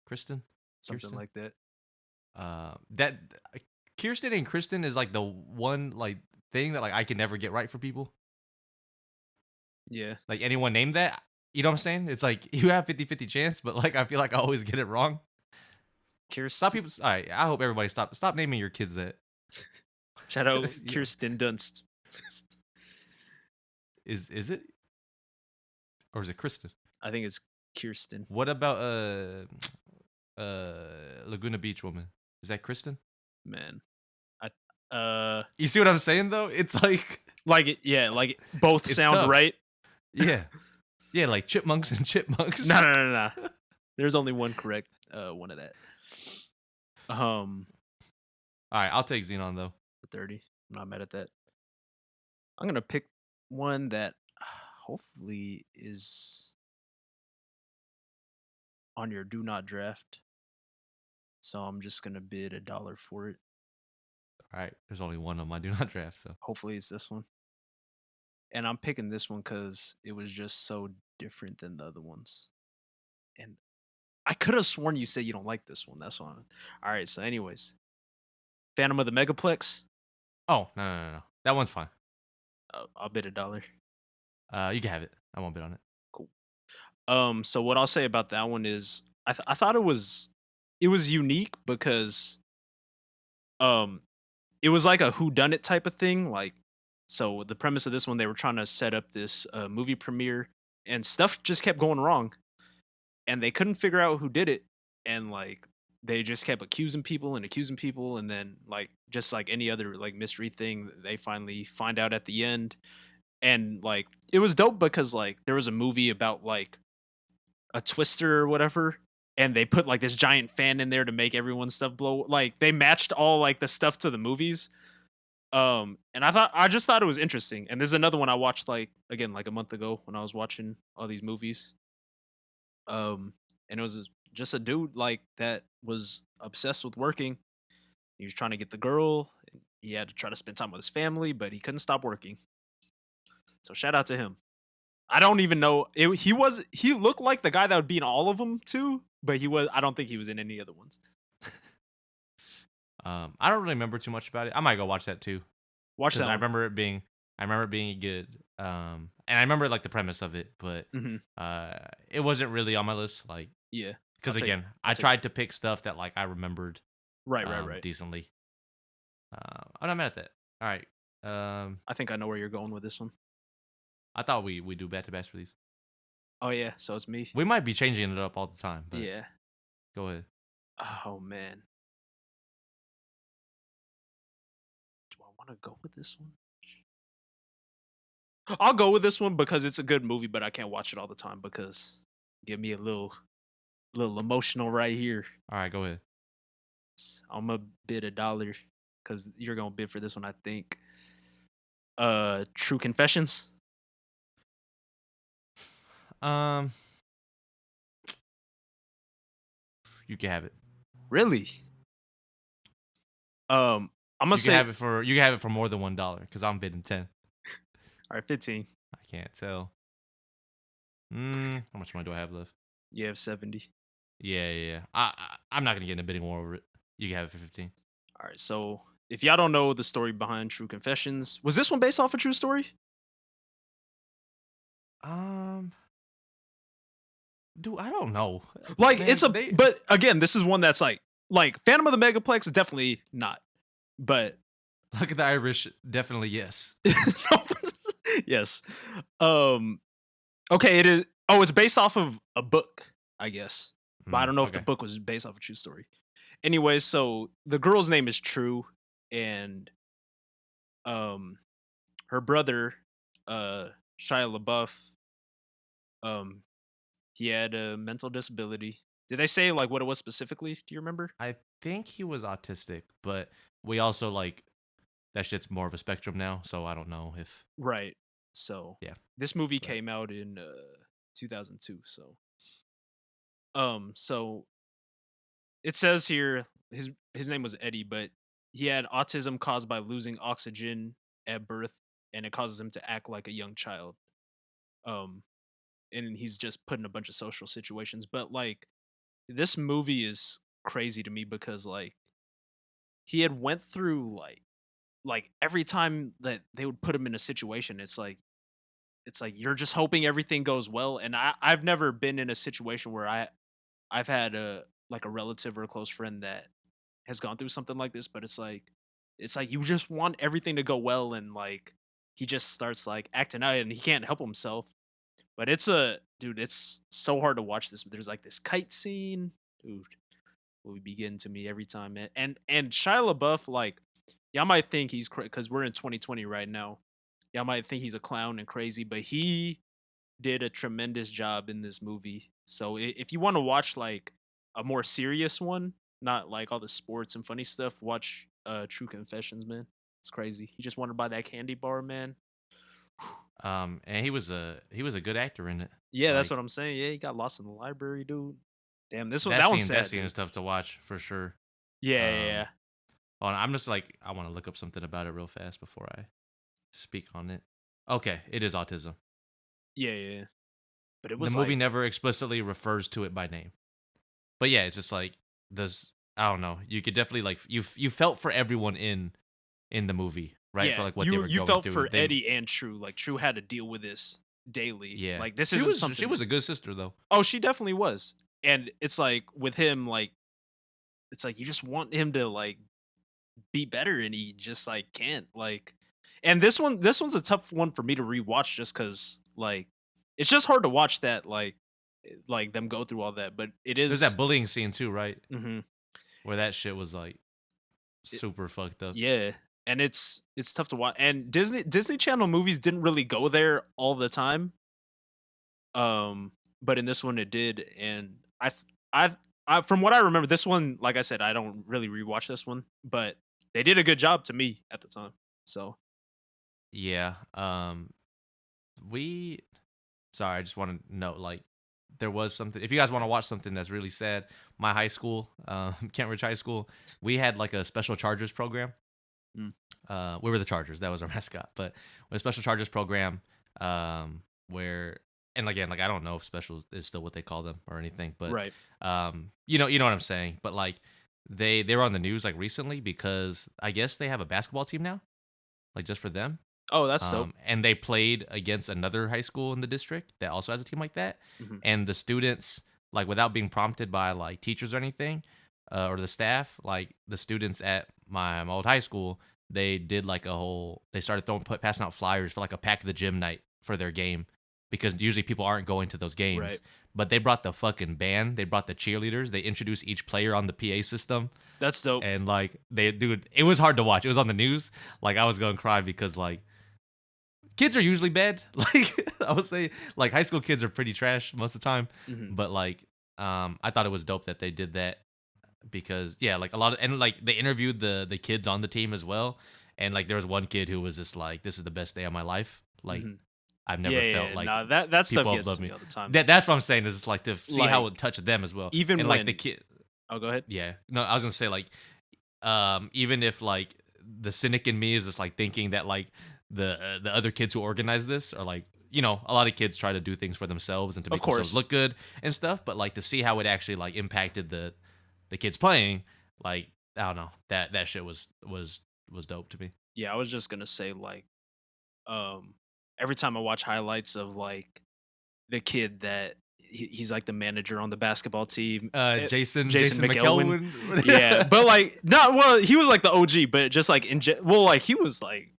S3: Kristen?
S2: Something
S3: Kirsten?
S2: like that.
S3: That Kirsten and Kristen is like the one like thing that like I can never get right for people.
S2: Yeah.
S3: Like anyone named that, you know what I'm saying? It's like you have 50-50 chance, but like I feel like I always get it wrong.
S2: Kirsten.
S3: Stop people. All right, I hope everybody stop naming your kids that.
S2: Shout out
S3: Yeah.
S2: Kirsten Dunst.
S3: Is it? Or is it Kristen?
S2: I think it's Kirsten.
S3: What about Laguna Beach woman? Is that Kristen?
S2: Man.
S3: You see what I'm saying though? It's like
S2: like both
S3: It's
S2: sound
S3: tough.
S2: right.
S3: yeah. Yeah, like chipmunks and chipmunks.
S2: No. There's only one correct one of that.
S3: All right, I'll take Xenon though.
S2: 30. I'm not mad at that. I'm gonna pick one that hopefully is on your do not draft. So I'm just gonna bid $1 for it.
S3: All right, there's only one on my do not draft, so
S2: Hopefully it's this one. And I'm picking this one because it was just so different than the other ones. And I could have sworn you said you don't like this one. That's why. All right. So, anyways, Phantom of the Megaplex.
S3: oh no, that one's fine.
S2: I'll bid $1.
S3: You can have it. I won't bid on it.
S2: Cool. So what I'll say about that one is I thought it was unique because it was like a whodunit type of thing. Like, so the premise of this one, they were trying to set up this movie premiere, and stuff just kept going wrong, and they couldn't figure out who did it, and like they just kept accusing people, and then like just like any other like mystery thing, they finally find out at the end, and like it was dope because like there was a movie about like a twister or whatever, and they put like this giant fan in there to make everyone's stuff blow. Like they matched all like the stuff to the movies. And I just thought it was interesting. And there's another one I watched like again like a month ago when I was watching all these movies. And it was just a dude like that was obsessed with working. He was trying to get the girl. He had to try to spend time with his family, but he couldn't stop working. So shout out to him. I don't even know. He looked like the guy that would be in all of them too, but I don't think he was in any other ones.
S3: I don't really remember too much about it. I might go watch that too.
S2: Watch that.
S3: I remember it being good. And I remember like the premise of it, but it wasn't really on my list. Like,
S2: yeah,
S3: because again, I tried to pick stuff that like I remembered
S2: right
S3: decently. I'm not mad at that. All right.
S2: I think I know where you're going with this one.
S3: I thought we do back to backs for these.
S2: Oh yeah, so it's me.
S3: We might be changing it up all the time, but
S2: Yeah.
S3: go ahead.
S2: Oh man. Do I want to go with this one? I'll go with this one because it's a good movie, but I can't watch it all the time because give me a little emotional right here.
S3: All right, go ahead.
S2: I'm gonna bid $1 because you're gonna bid for this one, I think. True Confessions.
S3: Um, you can have it.
S2: Really? I'm gonna
S3: You
S2: say
S3: can have it for more than $1 because I'm bidding 10.
S2: all right, 15.
S3: I can't tell. How much money do I have left?
S2: You have 70.
S3: Yeah. I'm not gonna get in a bidding war over it. You can have it for 15.
S2: All right, so if y'all don't know the story behind True Confessions, was this one based off a true story?
S3: Dude, I don't know.
S2: Like
S3: Man,
S2: but again, this is one that's like Phantom of the Megaplex is definitely not. But
S3: Look at the Irish. Definitely yes.
S2: yes. Okay, it is. Oh, it's based off of a book, I guess. But I don't know if the
S3: Okay.
S2: book was based off a true story. Anyway, so the girl's name is True, and her brother, Shia LaBeouf, he had a mental disability. Did they say like what it was specifically? Do you remember?
S3: I think he was autistic, but we also like that shit's more of a spectrum now, so I don't know if
S2: Right. So
S3: Yeah.
S2: this movie
S3: Right.
S2: came out in 2002. So it says here his name was Eddie, but he had autism caused by losing oxygen at birth, and it causes him to act like a young child. Um, and he's just put in a bunch of social situations. But like this movie is crazy to me because like he had went through like every time that they would put him in a situation, it's like you're just hoping everything goes well. And I've never been in a situation where I've had a relative or a close friend that has gone through something like this, but it's like you just want everything to go well, and like he just starts like acting out and he can't help himself. But it's so hard to watch this. There's like this kite scene, dude. Will be getting to me every time, man. And Shia LaBeouf, like, y'all might think he's because we're in 2020 right now. Y'all might think he's a clown and crazy, but he did a tremendous job in this movie. So if you want to watch like a more serious one, not like all the sports and funny stuff, watch True Confessions, man. It's crazy. He just wanted to buy that candy bar, man.
S3: And he was a good actor in it.
S2: Yeah, that's
S3: Like,
S2: what I'm saying. Yeah, he got lost in the library, dude. Damn, this one
S3: that
S2: one's
S3: scene
S2: sad.
S3: that scene
S2: Dude.
S3: is tough to watch for sure.
S2: Yeah.
S3: Hold on, I'm just like I want to look up something about it real fast before I speak on it. Okay, it is autism.
S2: Yeah. But it
S3: The
S2: was
S3: movie
S2: like,
S3: never explicitly refers to it by name. But yeah, it's just like there's I don't know. You could definitely like you felt for everyone in the movie, right?
S2: yeah,
S3: For like what they were
S2: you
S3: going
S2: felt
S3: through.
S2: for
S3: They-
S2: Eddie and True. Like True had to deal with this daily.
S3: Yeah,
S2: Like this
S3: she
S2: isn't
S3: was
S2: something.
S3: she was a good sister though.
S2: Oh, she definitely was. And it's like with him, like it's like you just want him to like be better, and he just like can't. Like, and this one's a tough one for me to rewatch just because like it's just hard to watch that like them go through all that. But it is.
S3: There's that bullying scene too, right?
S2: Mhm.
S3: Where that shit was like super fucked up.
S2: Yeah, and it's tough to watch. And Disney Channel movies didn't really go there all the time. But in this one it did, and I from what I remember, this one, like I said, I don't really rewatch this one, but they did a good job to me at the time. So
S3: Yeah. We sorry, I just want to note like there was something if you guys want to watch something that's really sad, my high school, Kent Ridge High School, we had like a special chargers program.
S2: Mm.
S3: We were the Chargers, that was our mascot, but with a special chargers program, where and again, like I don't know if special is still what they call them or anything, but
S2: right,
S3: you know what I'm saying. But like they were on the news like recently because I guess they have a basketball team now, like just for them.
S2: oh that's so
S3: And they played against another high school in the district that also has a team like that.
S2: Mhm.
S3: And the students, like without being prompted by like teachers or anything, or the staff, like the students at my old high school, they did like they started passing out flyers for like a pack of the gym night for their game because usually people aren't going to those games.
S2: Right.
S3: But they brought the fucking band. They brought the cheerleaders. They introduced each player on the PA system.
S2: That's dope.
S3: And like dude, it was hard to watch. It was on the news. Like I was gonna cry because like kids are usually bad. Like I would say, like high school kids are pretty trash most of the time.
S2: Mhm.
S3: But like, I thought it was dope that they did that because yeah, like a lot of and like they interviewed the kids on the team as well. And like there was one kid who was just like, "This is the best day of my life." Like
S2: Mhm.
S3: I've never felt like
S2: nah, that stuff
S3: people have
S2: gets
S3: loved
S2: me
S3: me.
S2: all the time.
S3: That's what I'm saying is like to see how
S2: Like,
S3: it touched them as well.
S2: even
S3: and
S2: when,
S3: like the kid.
S2: oh, go ahead.
S3: Yeah. No, I was gonna say like, even if like the cynic in me is just like thinking that like the other kids who organize this are like, you know, a lot of kids try to do things for themselves and to
S2: Of
S3: make themselves
S2: course.
S3: look good and stuff, but like to see how it actually like impacted the kids playing, like I don't know, that shit was dope to me.
S2: Yeah, I was just gonna say like, every time I watch highlights of like the kid that he's like the manager on the basketball team,
S3: Jason
S2: McElwain.
S3: McElwain.
S2: Yeah, but like not well, he was like the OG, but just like well, like he was like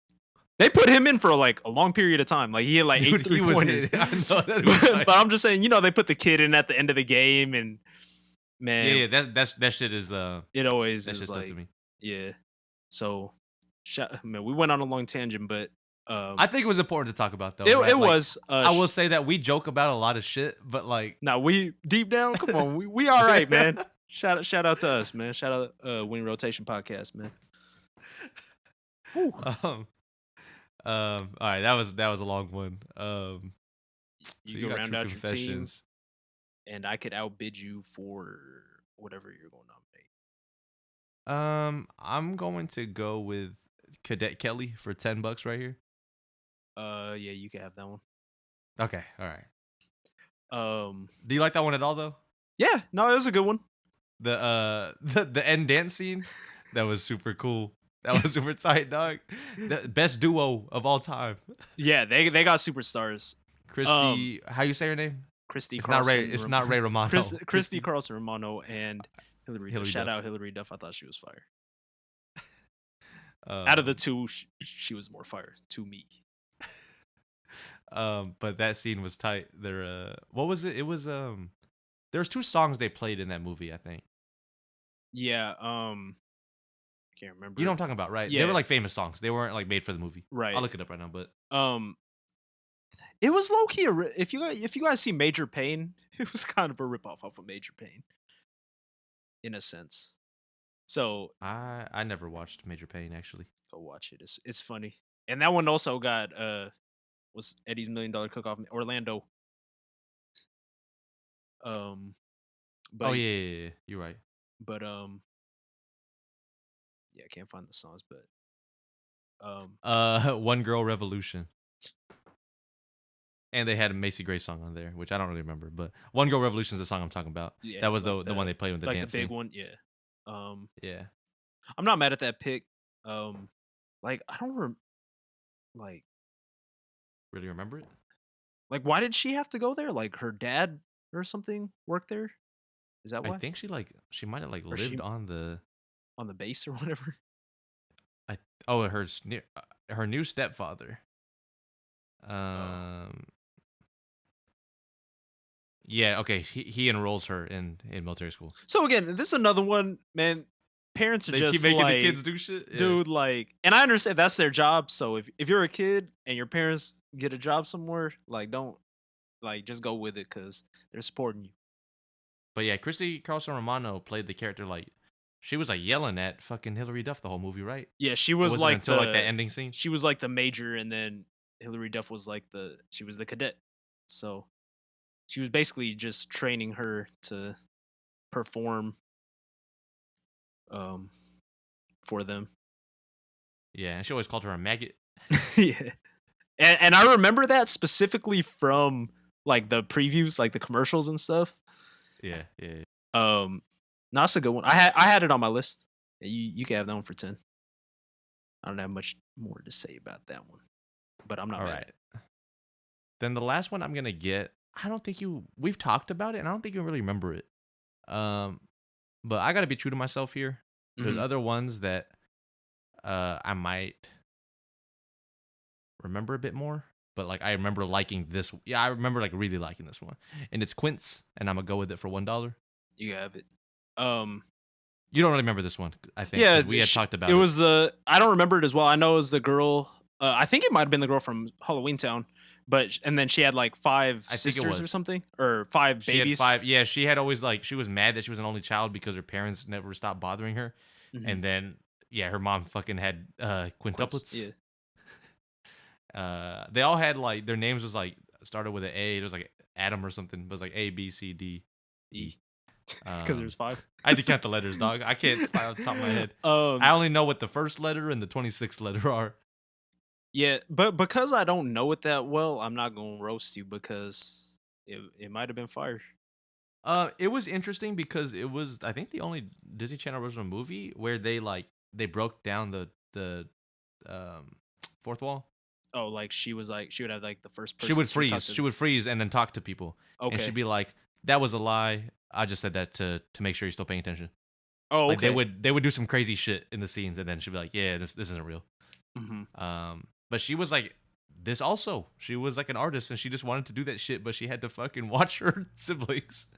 S2: they put him in for like a long period of time. Like he had like
S3: Dude,
S2: 8
S3: he was
S2: pointers.
S3: I know that was
S2: But I'm just saying, you know, they put the kid in at the end of the game, and man,
S3: yeah, that shit is
S2: it always
S3: that
S2: is
S3: shit's
S2: like,
S3: to me.
S2: yeah. So, man, we went on a long tangent, but
S3: I think it was important to talk about though.
S2: it
S3: right? Like,
S2: was.
S3: I will say that we joke about a lot of shit, but like,
S2: Now we deep down. Come on, we all right, man. Shout out to us, man. Shout out Wing Rotation Podcast, man. Whew.
S3: All right, that was a long one.
S2: You
S3: so
S2: go
S3: got
S2: round
S3: True
S2: out your team,
S3: Confessions.
S2: and I could outbid you for whatever you're going to nominate.
S3: I'm going to go with Cadet Kelly for $10 right here.
S2: Yeah, you can have that one.
S3: Okay, all right.
S2: Um,
S3: Do you like that one at all though?
S2: yeah, no, it was a good one.
S3: The end dance scene, that was super cool. That was super tight, dog. The best duo of all time.
S2: Yeah, they got superstars.
S3: Christy, how you say her name?
S2: Christy
S3: It's
S2: Carlson.
S3: not Ray. It's not Ray Romano.
S2: Christy Carlson Romano and Hillary.
S3: Hillary
S2: Shout
S3: Duff.
S2: out Hillary Duff. I thought she was fire. Out of the two, she was more fire to me.
S3: But that scene was tight. There, what was it? It was there was 2 songs they played in that movie. I think.
S2: Yeah. Can't remember.
S3: You know what I'm talking about, right? They
S2: Yeah.
S3: were like famous songs. They weren't like made for the movie.
S2: Right.
S3: I'll look it up right now. But
S2: It was low key. If you guys see Major Payne, it was kind of a ripoff off of Major Payne, in a sense. So
S3: I never watched Major Payne actually.
S2: go watch it. It's funny, and that one also got was Eddie's $1 Million Cook-Off Orlando. But
S3: Oh yeah, you're right.
S2: but yeah, I can't find the songs, but
S3: One Girl Revolution. And they had a Macy Gray song on there, which I don't really remember. But One Girl Revolution is the song I'm talking about.
S2: yeah,
S3: That was
S2: like
S3: the one they played with the
S2: like
S3: dance
S2: the big
S3: scene.
S2: one, yeah.
S3: Yeah.
S2: I'm not mad at that pick. Like I don't like
S3: Really remember it?
S2: why did she have to go there? Like her dad or something worked there? Is that why?
S3: I think she might have like
S2: Or
S3: lived
S2: she-
S3: on the
S2: On the base or whatever.
S3: her new stepfather.
S2: Oh.
S3: Yeah, okay. He enrolls her in military school.
S2: So again, this is another one, man. Parents are
S3: They
S2: just
S3: keep making
S2: like,
S3: the kids do shit. Yeah.
S2: dude, like, and I understand that's their job. So if you're a kid and your parents get a job somewhere, like, don't like just go with it because they're supporting you.
S3: But yeah, Christy Carlson Romano played the character like she was like yelling at fucking Hillary Duff the whole movie, right?
S2: Yeah, she
S3: It
S2: was
S3: wasn't
S2: like
S3: until like that ending scene.
S2: she was like the major, and then Hillary Duff was like she was the cadet. So she was basically just training her to perform for them.
S3: Yeah, and she always called her a maggot.
S2: Yeah. And I remember that specifically from like the previews, like the commercials and stuff.
S3: Yeah, yeah.
S2: No, that's a good one. I had it on my list. You can have that one for 10. I don't have much more to say about that one, but I'm not
S3: All
S2: mad.
S3: right. Then the last one I'm gonna get. I don't think we've talked about it, and I don't think you really remember it. But I gotta be true to myself here. There's
S2: Mhm.
S3: other ones that I might remember a bit more. but like I remember liking this. Yeah, I remember like really liking this one, and it's Quince, and I'm gonna go with it for $1.
S2: You have it. Um,
S3: You don't really remember this one, I think,
S2: yeah,
S3: because we had talked about
S2: it
S3: it.
S2: was I don't remember it as well. I know it was the girl. I think it might have been the girl from Halloween Town, and then she had like 5
S3: I think it
S2: sisters or
S3: was.
S2: something, or 5
S3: She had
S2: babies.
S3: 5. Yeah, she had always like she was mad that she was an only child because her parents never stopped bothering her,
S2: Mhm.
S3: and then yeah, her mom fucking had quintuplets.
S2: Yeah.
S3: They all had like their names was like started with an A. It was like Adam or something, but it was like A B C D E.
S2: Because there's 5.
S3: I had to count the letters, dog. I can't find off the top of my head.
S2: Um,
S3: I only know what the first letter and the 26th letter are.
S2: yeah, but because I don't know it that well, I'm not gonna roast you because it might have been fire.
S3: It was interesting because it was I think the only Disney Channel original movie where they broke down the fourth wall.
S2: Oh, like she would have like the first person.
S3: She would
S2: talk
S3: freeze.
S2: to.
S3: She would freeze and then talk to people.
S2: Okay.
S3: And she'd be like, "That was a lie. I just said that to make sure you're still paying attention."
S2: Oh, okay.
S3: Like they would do some crazy shit in the scenes, and then she'd be like, "Yeah, this isn't real."
S2: Mm-hmm.
S3: But she was like this also. She was like an artist, and she just wanted to do that shit, but she had to fucking watch her siblings.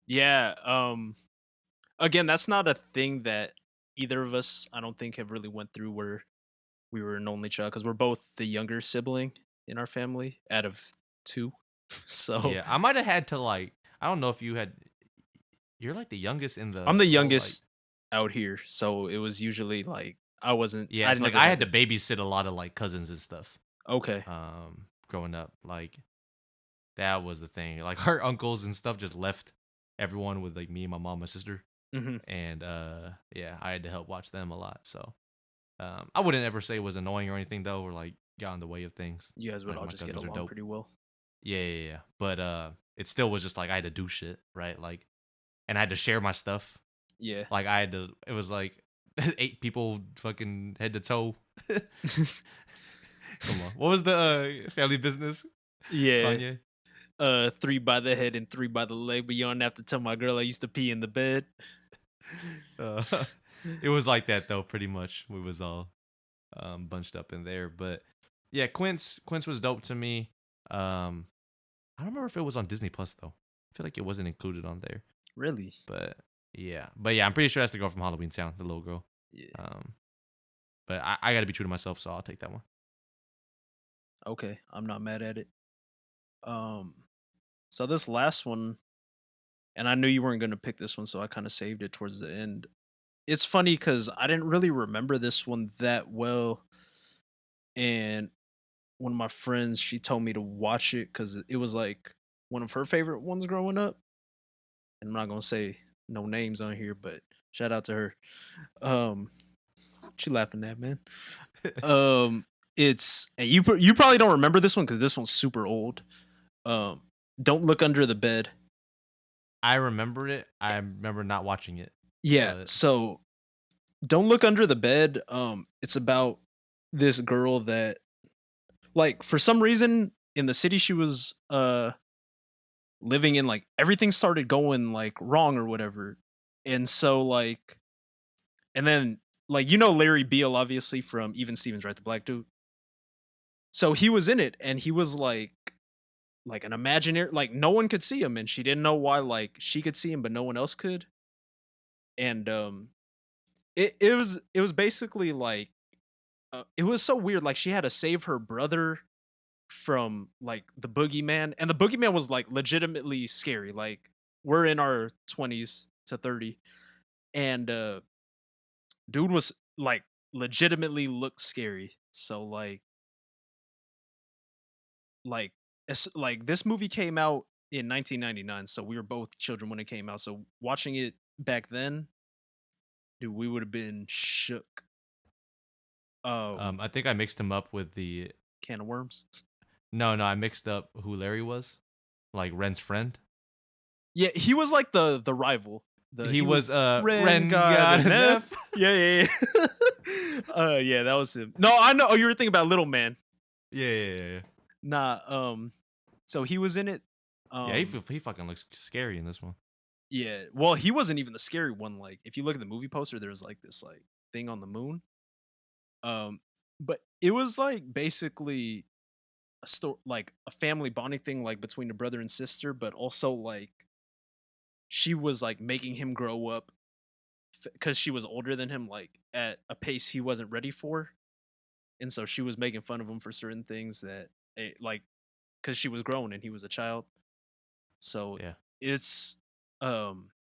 S2: Yeah. Again, that's not a thing that either of us, I don't think, have really went through where we were an only child, because we're both the younger sibling in our family out of 2. So
S3: Yeah, I might have had to like. I don't know if you had. You're like the youngest in the.
S2: I'm the
S3: whole,
S2: youngest out here, so it was usually like I wasn't.
S3: Yeah, it's like I had to babysit a lot of like cousins and stuff.
S2: Okay.
S3: Growing up, like that was the thing. Like her uncles and stuff just left everyone with like me and my mom, my sister,
S2: Mm-hmm.
S3: and yeah, I had to help watch them a lot. So I wouldn't ever say it was annoying or anything though, or like got in the way of things.
S2: You guys would
S3: Like,
S2: all
S3: my
S2: just get
S3: cousins are
S2: along
S3: dope.
S2: pretty well.
S3: Yeah. But it still was just like I had to do shit, right? Like, and I had to share my stuff.
S2: Yeah.
S3: Like I had to. It was like 8 people, fucking head to toe. Come on, what was the Family Business?
S2: Yeah.
S3: Kanye.
S2: 3 by the head and 3 by the leg, but you don't have to tell my girl I used to pee in the bed.
S3: It was like that though, pretty much. We was all bunched up in there, but yeah, Quince was dope to me. I don't remember if it was on Disney Plus though. I feel like it wasn't included on there.
S2: Really?
S3: But yeah, I'm pretty sure that's the girl from Halloween Town, the little girl.
S2: Yeah.
S3: But I got to be true to myself, so I'll take that one.
S2: Okay, I'm not mad at it. So this last one, and I knew you weren't going to pick this one, so I kind of saved it towards the end. It's funny because I didn't really remember this one that well, and one of my friends, she told me to watch it because it was like one of her favorite ones growing up. And I'm not gonna say no names on here, but shout out to her. She laughing at, man. It's, and you probably don't remember this one because this one's super old. Don't Look Under the Bed.
S3: I remember it. I remember not watching it.
S2: Yeah,
S3: but
S2: so Don't Look Under the Bed. It's about this girl that, like, for some reason in the city she was living in, like, everything started going like wrong or whatever. And so like, and then like, Larry Beale obviously from Even Stevens, right? The black dude. So he was in it, and he was like an imaginary, like no one could see him, and she didn't know why, like she could see him but no one else could. And it was basically like it was so weird, like she had to save her brother from like the boogeyman, and the boogeyman was like legitimately scary. Like we're in our 20s to 30, and dude was like legitimately looked scary. So it's like this movie came out in 1999, so we were both children when it came out. So watching it back then, dude, we would have been shook.
S3: I think I mixed him up with the.
S2: Can of Worms.
S3: No, I mixed up who Larry was, like Ren's friend.
S2: Yeah, he was like the rival.
S3: He was
S2: Ren got an F. Yeah. Yeah, that was him. No, I know. Oh, you were thinking about Little Man.
S3: Yeah.
S2: Nah. So he was in it.
S3: Yeah, he fucking looks scary in this one.
S2: Yeah. Well, he wasn't even the scary one. Like, if you look at the movie poster, there's like this like thing on the moon. But it was like basically a like a family bonding thing, like between a brother and sister, but also like she was like making him grow up because she was older than him, like at a pace he wasn't ready for, and so she was making fun of him for certain things that like because she was grown and he was a child. So
S3: Yeah.
S2: it's um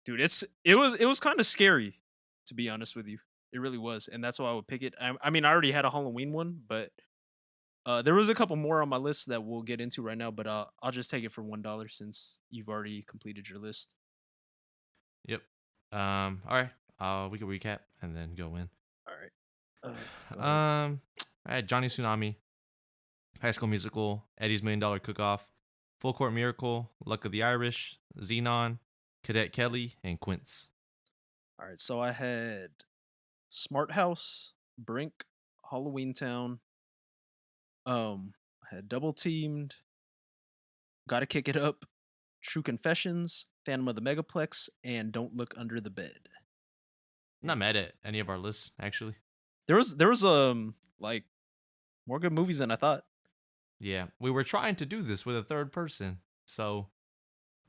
S2: dude, it was kind of scary, to be honest with you. It really was, and that's why I would pick it. I mean, I already had a Halloween one, but there was a couple more on my list that we'll get into right now. But I'll just take it for $1 since you've already completed your list.
S3: Yep. All right. We can recap and then go in.
S2: All right. Go ahead.
S3: I had Johnny Tsunami, High School Musical, Eddie's $1 Million Cook-Off, Full Court Miracle, Luck of the Irish, Xenon, Cadet Kelly, and Quince.
S2: All right. So I had Smart House, Brink, Halloween Town. I had Double Teamed, Gotta Kick It Up, True Confessions, Phantom of the Megaplex, and Don't Look Under the Bed.
S3: I'm not mad at any of our lists, actually.
S2: There was like more good movies than I thought.
S3: Yeah, we were trying to do this with a third person, so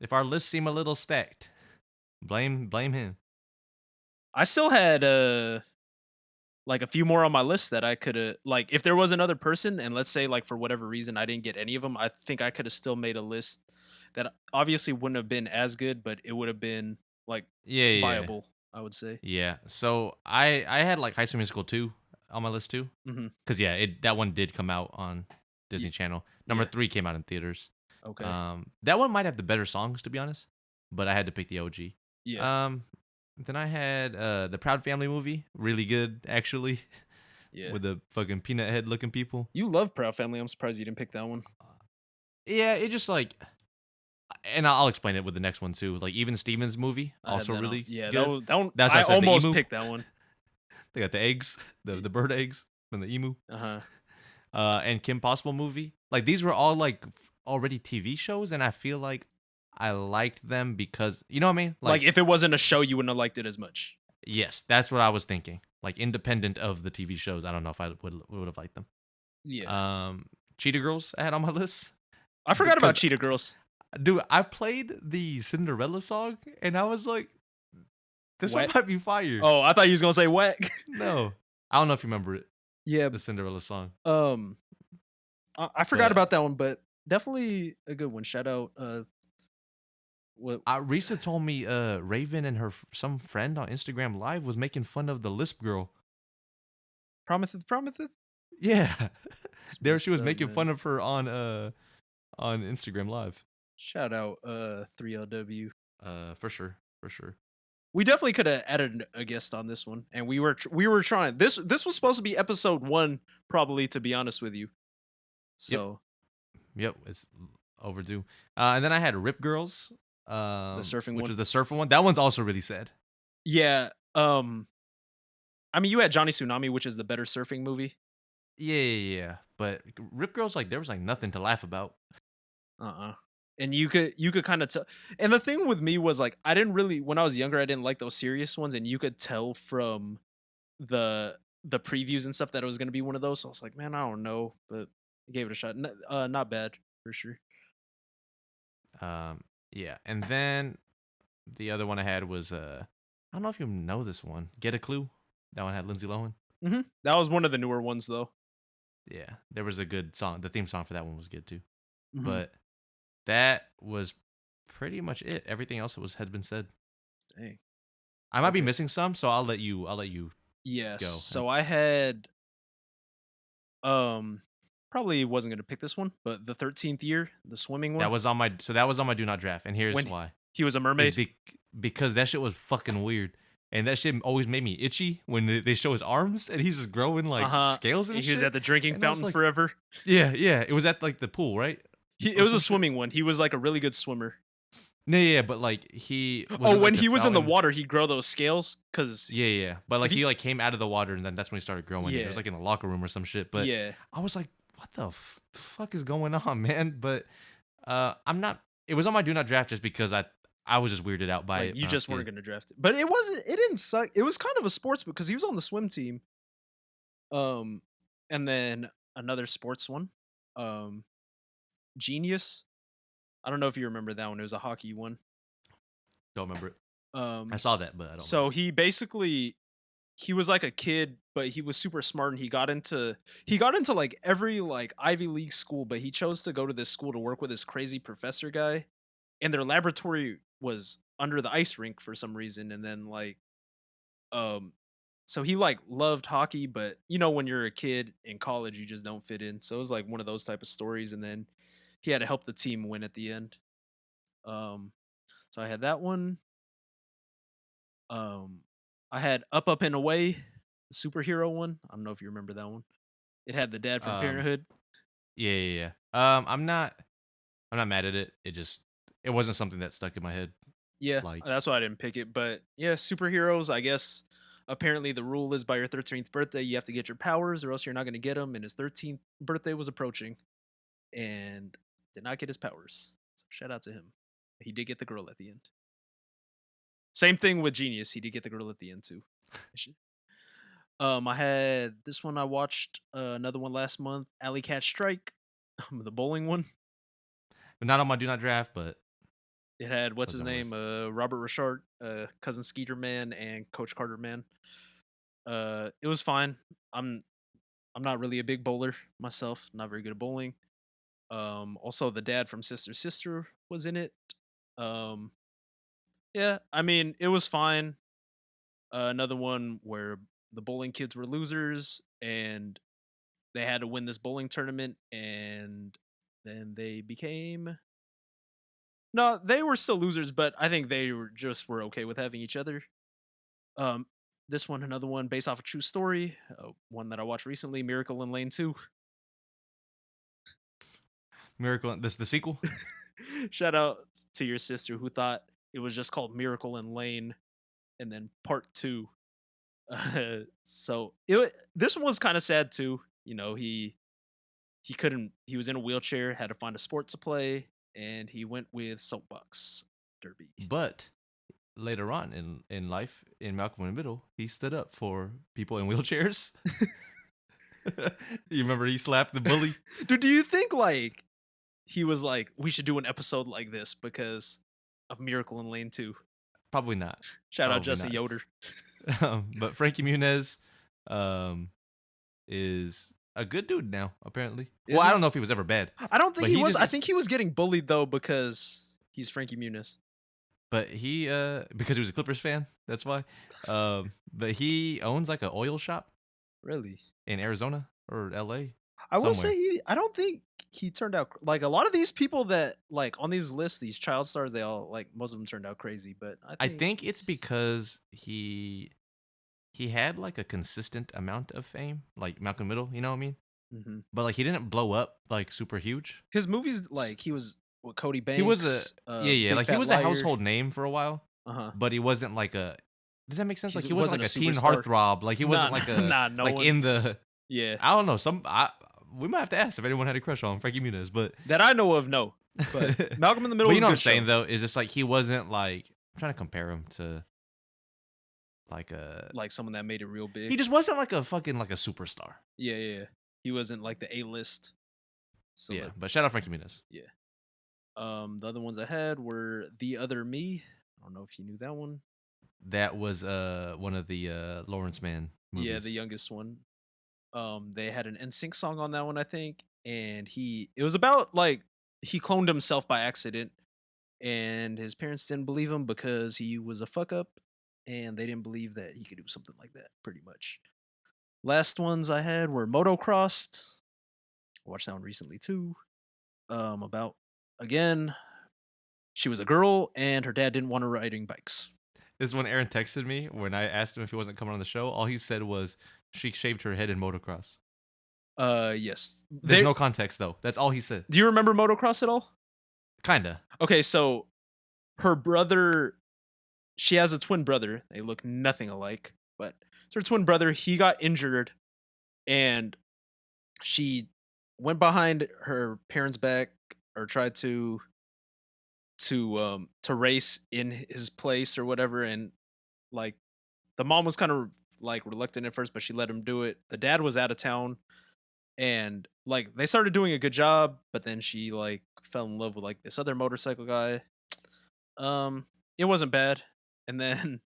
S3: if our lists seem a little stacked, blame him.
S2: I still had like a few more on my list that I could have, like, if there was another person and let's say like for whatever reason I didn't get any of them, I think I could have still made a list that obviously wouldn't have been as good, but it would have been like
S3: Yeah.
S2: viable, I would say.
S3: Yeah. So I had like High School Musical 2 on my list too,
S2: Mhm.
S3: because yeah, that one did come out on Disney Channel. Number
S2: yeah.
S3: 3 came out in theaters.
S2: Okay.
S3: That one might have the better songs, to be honest, but I had to pick the OG.
S2: Yeah.
S3: Then I had the Proud Family movie, really good actually,
S2: Yeah.
S3: with the fucking peanut head looking people.
S2: You love Proud Family. I'm surprised you didn't pick that one.
S3: Yeah, it just like, and I'll explain it with the next one too. Like Even Stevens movie,
S2: I had
S3: also
S2: that on.
S3: really
S2: Yeah,
S3: good.
S2: that one
S3: That's why
S2: I
S3: I said the
S2: almost
S3: emu.
S2: picked that one.
S3: They got the eggs, the bird eggs, and the emu.
S2: Uh-huh.
S3: And Kim Possible movie. Like these were all like already TV shows, and I feel like I liked them because, you know what I mean?
S2: Like if it wasn't a show, you wouldn't have liked it as much.
S3: Yes, that's what I was thinking. Like independent of the TV shows, I don't know if I would have liked them.
S2: Yeah.
S3: Cheetah Girls I had on my list.
S2: I forgot about
S3: because-
S2: Cheetah Girls.
S3: Dude, I played the Cinderella song, and I was like, this
S2: Wet?
S3: one might be fire.
S2: Oh, I thought you was gonna say whack.
S3: No. I don't know if you remember it,
S2: Yeah.
S3: the Cinderella song.
S2: I forgot
S3: But-
S2: about that one, but definitely a good one. Shout out. What?
S3: Risa told me Raven and her some friend on Instagram Live was making fun of the Lisp girl.
S2: Prometheth.
S3: Yeah. There she was
S2: messed up,
S3: making
S2: man.
S3: fun of her on Instagram Live.
S2: Shout out 3LW.
S3: For sure.
S2: We definitely could have added a guest on this one, and we were trying. This was supposed to be episode 1, probably, to be honest with you. So
S3: Yep, it's overdue. And then I had Rip Girls,
S2: the surfing
S3: which
S2: one.
S3: was the surfer one. That one's also really sad.
S2: Yeah. I mean, you had Johnny Tsunami, which is the better surfing movie.
S3: Yeah. But Rip Girls, like there was like nothing to laugh about.
S2: And you could kind of tell. And the thing with me was like I didn't really, when I was younger, I didn't like those serious ones, and you could tell from the previews and stuff that it was gonna be one of those. So I was like, man, I don't know, but I gave it a shot. Not bad for sure.
S3: Yeah, and then the other one I had was I don't know if you know this one. Get a Clue. That one had Lindsay Lohan.
S2: Mm-hmm. That was one of the newer ones, though.
S3: Yeah, there was a good song. The theme song for that one was good too.
S2: Mhm.
S3: But that was pretty much it. Everything else had been said.
S2: Dang.
S3: I might be
S2: Okay.
S3: missing some, so I'll let you.
S2: Yes.
S3: Go.
S2: So I had probably wasn't gonna pick this one, but the 13th year, the swimming one.
S3: That was on my do not draft, and here's
S2: When
S3: why.
S2: he was a
S3: It's
S2: mermaid.
S3: because that shit was fucking weird. And that shit always made me itchy when they show his arms and he's just growing like scales and
S2: he
S3: shit.
S2: was at the drinking
S3: And I was
S2: fountain
S3: like-
S2: forever.
S3: Yeah. It was at like the pool, right?
S2: It
S3: or
S2: was a
S3: some shit?
S2: swimming one. He was like a really good swimmer.
S3: No, yeah, but like he. was
S2: Oh,
S3: in,
S2: when
S3: like,
S2: he was in the
S3: fountain.
S2: water, he'd grow those scales because
S3: Yeah. But like
S2: If he-
S3: he like came out of the water and then that's when he started growing. It
S2: Yeah.
S3: was like in the locker room or some shit. But
S2: yeah.
S3: I was like, what the fuck is going on, man? But I'm not. It was on my do not draft just because I was just weirded out by
S2: Like,
S3: it.
S2: you
S3: when I was
S2: just
S3: a
S2: weren't
S3: kid.
S2: gonna draft it, but it wasn't. It didn't suck. It was kind of a sports book because he was on the swim team. And then another sports one. Um, Genius. I don't know if you remember that one. It was a hockey one.
S3: Don't remember it.
S2: Um,
S3: I saw that, but I don't.
S2: So he was like a kid, but he was super smart, and he got into like every like Ivy League school, but he chose to go to this school to work with this crazy professor guy, and their laboratory was under the ice rink for some reason, and then like um so he like loved hockey, but when you're a kid in college you just don't fit in. So it was like one of those type of stories, and then he had to help the team win at the end. Um so I had that one. Um I had Up and Away, the superhero one. I don't know if you remember that one. It had the dad from
S3: Um,
S2: Parenthood.
S3: yeah, yeah, I'm not mad at it. It wasn't something that stuck in my head.
S2: Yeah,
S3: Like,
S2: that's why I didn't pick it. But yeah, superheroes, I guess apparently the rule is by your 13th birthday you have to get your powers or else you're not going to get them, and his 13th birthday was approaching and did not get his powers. So shout out to him. He did get the girl at the end. Same thing with Genius. He did get the girl at the end too. I had this one I watched, another one last month, Alley Cat Strike, the bowling one.
S3: not on my do not draft, but
S2: It had what's
S3: was
S2: his
S3: on my
S2: name,
S3: list.
S2: Robert Richard, cousin Skeeter Man, and Coach Carter Man. It was fine. I'm not really a big bowler myself. Not very good at bowling. Also the dad from Sister Sister was in it. Um, yeah, I mean it was fine. Another one where the bowling kids were losers and they had to win this bowling tournament, and then they became no, they were still losers, but I think they were okay with having each other. Um, this one, another one based off a true story, one that I watched recently, Miracle in Lane 2.
S3: Miracle. This the sequel.
S2: Shout out to your sister who thought it was just called Miracle in Lane and then part 2. This one was kind of sad too. He was in a wheelchair, had to find a sport to play, and he went with soapbox derby.
S3: But later on in life, in Malcolm in the Middle, he stood up for people in wheelchairs. You remember he slapped the bully?
S2: Dude, do you think like he was like, we should do an episode like this because of Miracle in Lane 2?
S3: Probably not.
S2: Shout out
S3: Probably
S2: Jesse
S3: not.
S2: Yoder.
S3: But Frankie Muniz is a good dude now, apparently.
S2: Is
S3: I
S2: he?
S3: don't know if he was ever bad,
S2: I don't think
S3: But
S2: he
S3: he
S2: was.
S3: just-
S2: I think he was getting bullied though because he's Frankie Muniz.
S3: but he because he was a Clippers fan, that's why. But he owns like an oil shop
S2: Really?
S3: in Arizona or LA.
S2: I will
S3: Somewhere.
S2: say I don't think he turned out like a lot of these people that like on these lists, these child stars. They all like most of them turned out crazy, but
S3: I think it's because he had like a consistent amount of fame, like Malcolm Middle, you know what I mean?
S2: Mhm.
S3: But like he didn't blow up like super huge.
S2: His movies, like he was with Cody Banks.
S3: He was
S2: Big
S3: like he
S2: Fat
S3: was
S2: Liar.
S3: a household name for a while,
S2: Uh-huh.
S3: but he wasn't like a. Does that make sense?
S2: He
S3: Like he wasn't like a teen
S2: superstar.
S3: heartthrob. Like he wasn't like a
S2: nah, no
S3: like
S2: one.
S3: in the.
S2: Yeah,
S3: I don't know. We might have to ask if anyone had a crush on Frankie Muniz, but
S2: that I know of, no. But Malcolm in the Middle.
S3: But
S2: Was
S3: you know
S2: a
S3: what I'm
S2: good
S3: saying
S2: show.
S3: though is just like he wasn't like I'm trying to compare him to like a
S2: Like someone that made it real big.
S3: he just wasn't like a fucking like a superstar.
S2: Yeah. He wasn't like the A-list.
S3: Yeah, but shout out Frankie Muniz.
S2: The other ones I had were The Other Me. I don't know if you knew that one.
S3: That was one of the Lawrence Mann movies.
S2: Yeah, the youngest one. They had an NSYNC song on that one, I think, and it was about like he cloned himself by accident, and his parents didn't believe him because he was a fuck up, and they didn't believe that he could do something like that. Pretty much. Last ones I had were Motocrossed. I watched that one recently too. About again, she was a girl and her dad didn't want her riding bikes.
S3: This is when Aaron texted me when I asked him if he wasn't coming on the show. All he said was she shaved her head in motocross.
S2: Yes.
S3: There's no context though. That's all he said.
S2: Do you remember Motocross at all?
S3: Kinda.
S2: Okay, so her brother, she has a twin brother. They look nothing alike, but it's her twin brother. He got injured, and she went behind her parents' back or tried to race in his place or whatever, and like the mom was kind of like reluctant at first, but she let him do it. The dad was out of town, and like they started doing a good job, but then she like fell in love with like this other motorcycle guy. It wasn't bad, and then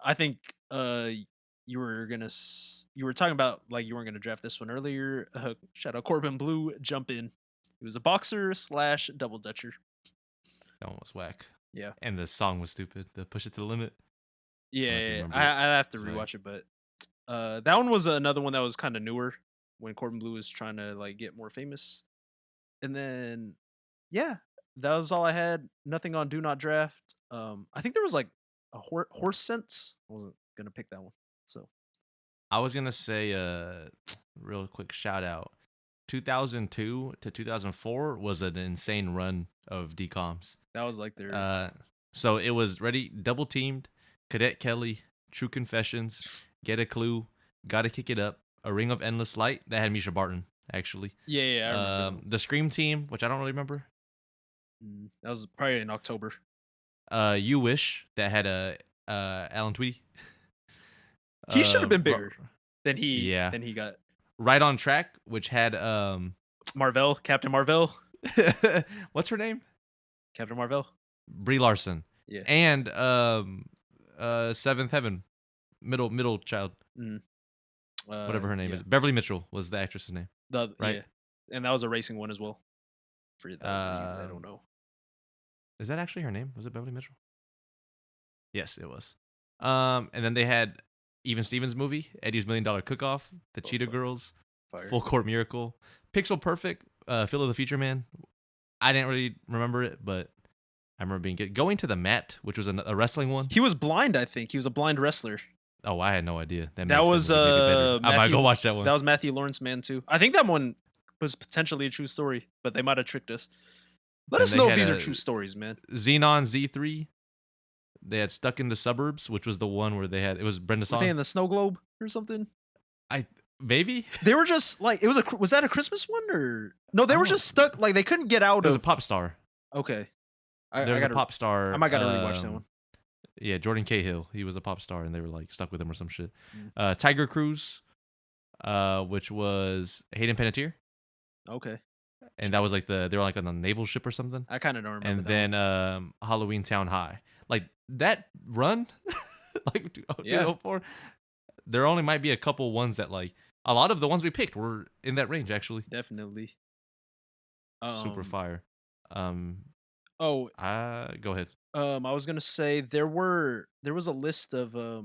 S2: I think you were talking about like you weren't gonna draft this one earlier. Shout out Corbin Blue, jump in. He was a boxer slash double dutcher.
S3: That one was whack.
S2: Yeah,
S3: And the song was stupid. The Push It to the Limit.
S2: yeah.
S3: remember it.
S2: I'd have to
S3: It's like-
S2: rewatch it, but that one was another one that was kind of newer when Corbin Blue was trying to like get more famous. And then yeah, that was all I had. Nothing on Do Not Draft. I think there was like a horse sense. I wasn't gonna pick that one. So
S3: I was gonna say real quick shout out. 2002 to 2004 was an insane run of DCOMs.
S2: that was like their
S3: So it was ready, double teamed, Cadet Kelly, True Confessions, Get a Clue, Gotta Kick It Up, A Ring of Endless Light. That had Misha Barton, actually.
S2: yeah. I remember
S3: The Scream Team, which I don't really remember.
S2: that was probably in October.
S3: You Wish, that had Alan Tweedy.
S2: He should have been
S3: Ro-
S2: bigger than he
S3: Yeah.
S2: than he got.
S3: Right on Track, which had
S2: Marvel, Captain Marvel,
S3: what's her name?
S2: Captain Marvel.
S3: Brie Larson.
S2: Yeah.
S3: And Seventh Heaven, middle child, whatever her name is. Beverly Mitchell was the actress's name.
S2: The
S3: right?
S2: yeah. And that was a racing one as well. For those of you that don't know.
S3: Is that actually her name? Was it Beverly Mitchell? Yes, it was. And then they had Even Stevens movie, Eddie's $1 Million Cook-Off, The Cheetah
S2: fire.
S3: Girls,
S2: Fire.
S3: Full Court Miracle, Pixel Perfect, Phil of the Future Man. I didn't really remember it, but I remember being good. Going to the Mat, which was a wrestling one.
S2: He was blind, I think. He was a blind wrestler.
S3: Oh, I had no idea.
S2: That
S3: makes
S2: was
S3: maybe better. I might
S2: Matthew-
S3: go watch that one.
S2: That was Matthew Lawrence Man too. I think that one was potentially a true story, but they might have tricked us. Let
S3: Then
S2: us
S3: they
S2: know if
S3: had
S2: these are
S3: a-
S2: true stories, man.
S3: Xenon Z3. They had Stuck in the Suburbs, which was the one where they had it was Brenda
S2: Were
S3: Song.
S2: they in the snow globe or something?
S3: Maybe
S2: They were just like it was that a Christmas one or no? They
S3: I
S2: were
S3: don't-
S2: just stuck like they couldn't get out
S3: it was a
S2: of.
S3: pop star.
S2: Okay,
S3: There was
S2: gotta,
S3: a pop star.
S2: I might gotta rewatch that one.
S3: Yeah, Jordan Cahill. He was a pop star, and they were like stuck with him or some shit.
S2: Mm.
S3: Tiger Cruise, which was Hayden Panettiere,
S2: Okay,
S3: and that was like they were like on a naval ship or something.
S2: I kind of don't remember.
S3: And
S2: that
S3: then
S2: one.
S3: Halloween Town High, like that run, like 2004. There only might be a couple ones that like a lot of the ones we picked were in that range actually.
S2: Definitely.
S3: Super fire.
S2: Oh,
S3: Go ahead.
S2: I was gonna say there was a list of what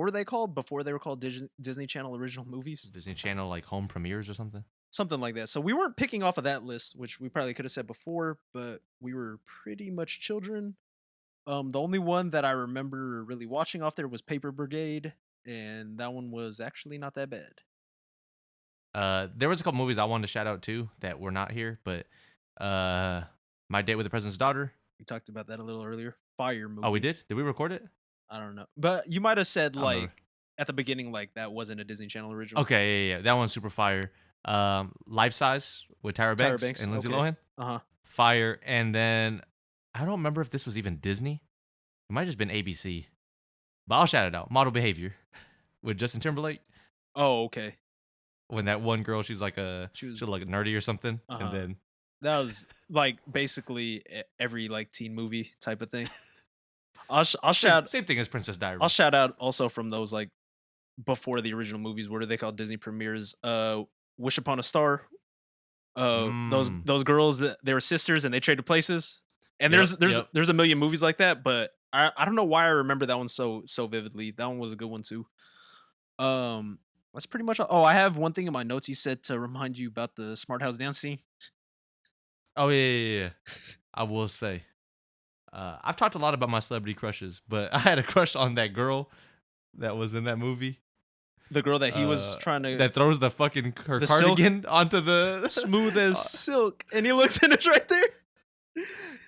S2: were they called before they were called Disney Channel original movies?
S3: Disney Channel like home premieres or something.
S2: Something like that. So we weren't picking off of that list, which we probably could have said before, but we were pretty much children. The only one that I remember really watching off there was Paper Brigade, and that one was actually not that bad.
S3: There was a couple movies I wanted to shout out too that were not here, but My Date with the President's Daughter.
S2: We talked about that a little earlier. Fire movie.
S3: Oh, we did? Did we record it?
S2: I don't know, but you might have said
S3: I don't know.
S2: like at the beginning, like that wasn't a Disney Channel original.
S3: Okay, yeah. That one's super fire. Life Size with Tyra Banks, and Lindsay
S2: okay.
S3: Lohan.
S2: Uh-huh.
S3: Fire. And then I don't remember if this was even Disney. It might have just been ABC. But I'll shout it out. Model Behavior with Justin Timberlake.
S2: Oh, okay.
S3: When that one girl, she's like
S2: She was-
S3: she's like nerdy or something.
S2: Uh-huh.
S3: And then
S2: That was like basically every like teen movie type of thing. I'll shout
S3: same thing as Princess Diaries.
S2: I'll shout out also from those like before the original movies. What are they called? Disney premieres. Wish Upon a Star. Those girls that they were sisters and they traded places. And
S3: Yep,
S2: there's a million movies like that, but I don't know why I remember that one so vividly. That one was a good one too. That's pretty much all. Oh, I have one thing in my notes. You said to remind you about the Smart House dance scene.
S3: Oh yeah. I will say, I've talked a lot about my celebrity crushes, but I had a crush on that girl that was in that movie.
S2: The girl that he was trying to
S3: that throws the fucking her
S2: The silk?
S3: cardigan onto the
S2: smooth as silk, and he looks and it's right there.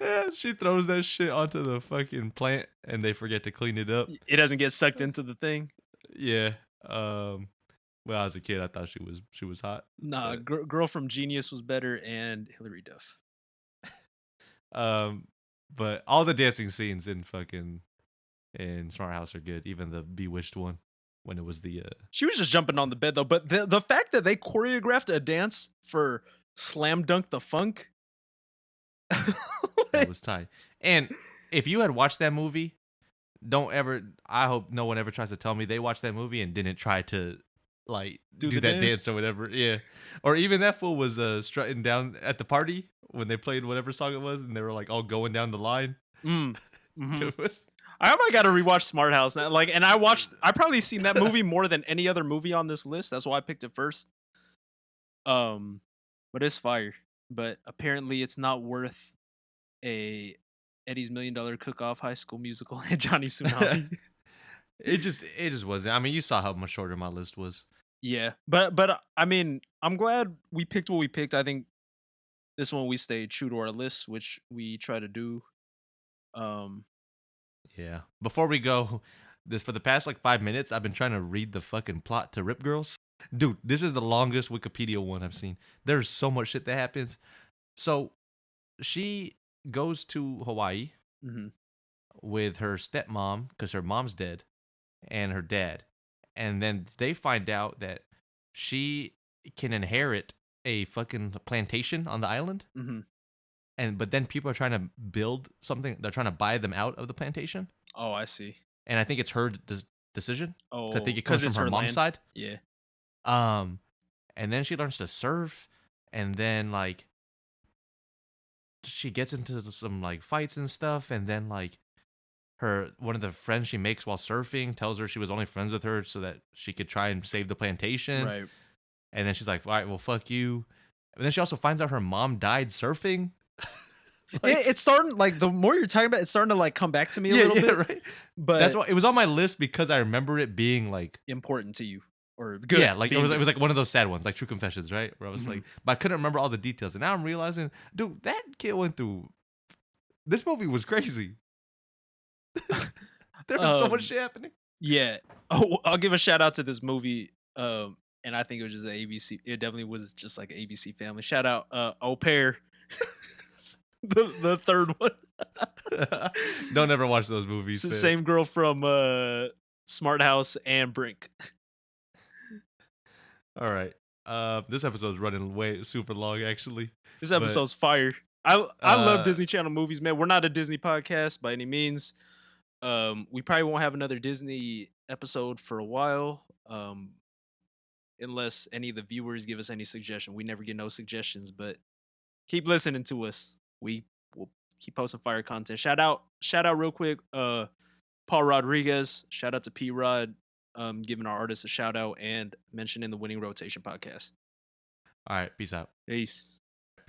S3: Yeah, she throws that shit onto the fucking plant, and they forget to clean it up.
S2: It doesn't get sucked into the thing.
S3: Yeah. When I was a kid, I thought she was hot.
S2: Nah, girl from Genius was better, and Hilary Duff.
S3: But all the dancing scenes in Smart House are good. Even the Bewitched one when it was the
S2: She was just jumping on the bed though. But the fact that they choreographed a dance for Slam Dunk the Funk,
S3: that was tight. And if you had watched that movie, don't ever. I hope no one ever tries to tell me they watched that movie and didn't try to like
S2: Do
S3: do
S2: the
S3: that dance or whatever. Yeah, or even that fool was strutting down at the party when they played whatever song it was, and they were like all going down the line.
S2: mhm.
S3: It was-
S2: I might gotta rewatch Smart House now. Like, and I probably seen that movie more than any other movie on this list. That's why I picked it first. But it's fire. But apparently, it's not worth a Eddie's $1 Million Cook-Off, High School Musical, and Johnny Tsunami.
S3: it just wasn't. I mean, you saw how much shorter my list was.
S2: Yeah, but I mean, I'm glad we picked what we picked. I think this one we stayed true to our list, which we try to do.
S3: Yeah. Before we go, this for the past like 5 minutes, I've been trying to read the fucking plot to Rip Girls. Dude, this is the longest Wikipedia one I've seen. There's so much shit that happens. So she goes to Hawaii
S2: Mhm.
S3: with her stepmom because her mom's dead and her dad. And then they find out that she can inherit a fucking plantation on the island.
S2: Mhm.
S3: But then people are trying to build something. They're trying to buy them out of the plantation.
S2: Oh, I see.
S3: And I think it's her decision.
S2: Oh,
S3: 'Cause I think it comes
S2: 'cause
S3: from
S2: it's
S3: her mom's
S2: land.
S3: side.
S2: Yeah.
S3: And then she learns to surf, and then like she gets into some like fights and stuff, and then like one of the friends she makes while surfing tells her she was only friends with her so that she could try and save the plantation.
S2: Right.
S3: And then she's like, all right, well, fuck you. And then she also finds out her mom died surfing.
S2: It's starting, like, the more you're talking about, it's starting to like come back to me a little bit.
S3: Right.
S2: But
S3: That's why it was on my list because I remember it being like
S2: important to you or good.
S3: Yeah, like it
S2: being
S3: was
S2: good.
S3: like one of those sad ones, like True Confessions, right? Where I was
S2: Mhm.
S3: like, but I couldn't remember all the details. And now I'm realizing, dude, that kid went through. This movie was crazy. There was so much shit happening.
S2: Yeah. Oh, I'll give a shout out to this movie. And I think it was just an ABC. It definitely was just like an ABC Family. Shout out, Au Pair, the third one.
S3: Don't ever watch those movies.
S2: It's the
S3: fam.
S2: same girl from Smart House and Brink.
S3: All right. This episode's running way super long, actually.
S2: This
S3: But,
S2: episode's fire. I love
S3: uh,
S2: Disney Channel movies, man. We're not a Disney podcast by any means. We probably won't have another Disney episode for a while. Unless any of the viewers give us any suggestion. We never get no suggestions, but keep listening to us. We will keep posting fire content. Shout out real quick, Paul Rodriguez. Shout out to P Rod, giving our artists a shout out and mentioning the Winning Rotation podcast.
S3: All right. Peace out.
S2: Peace.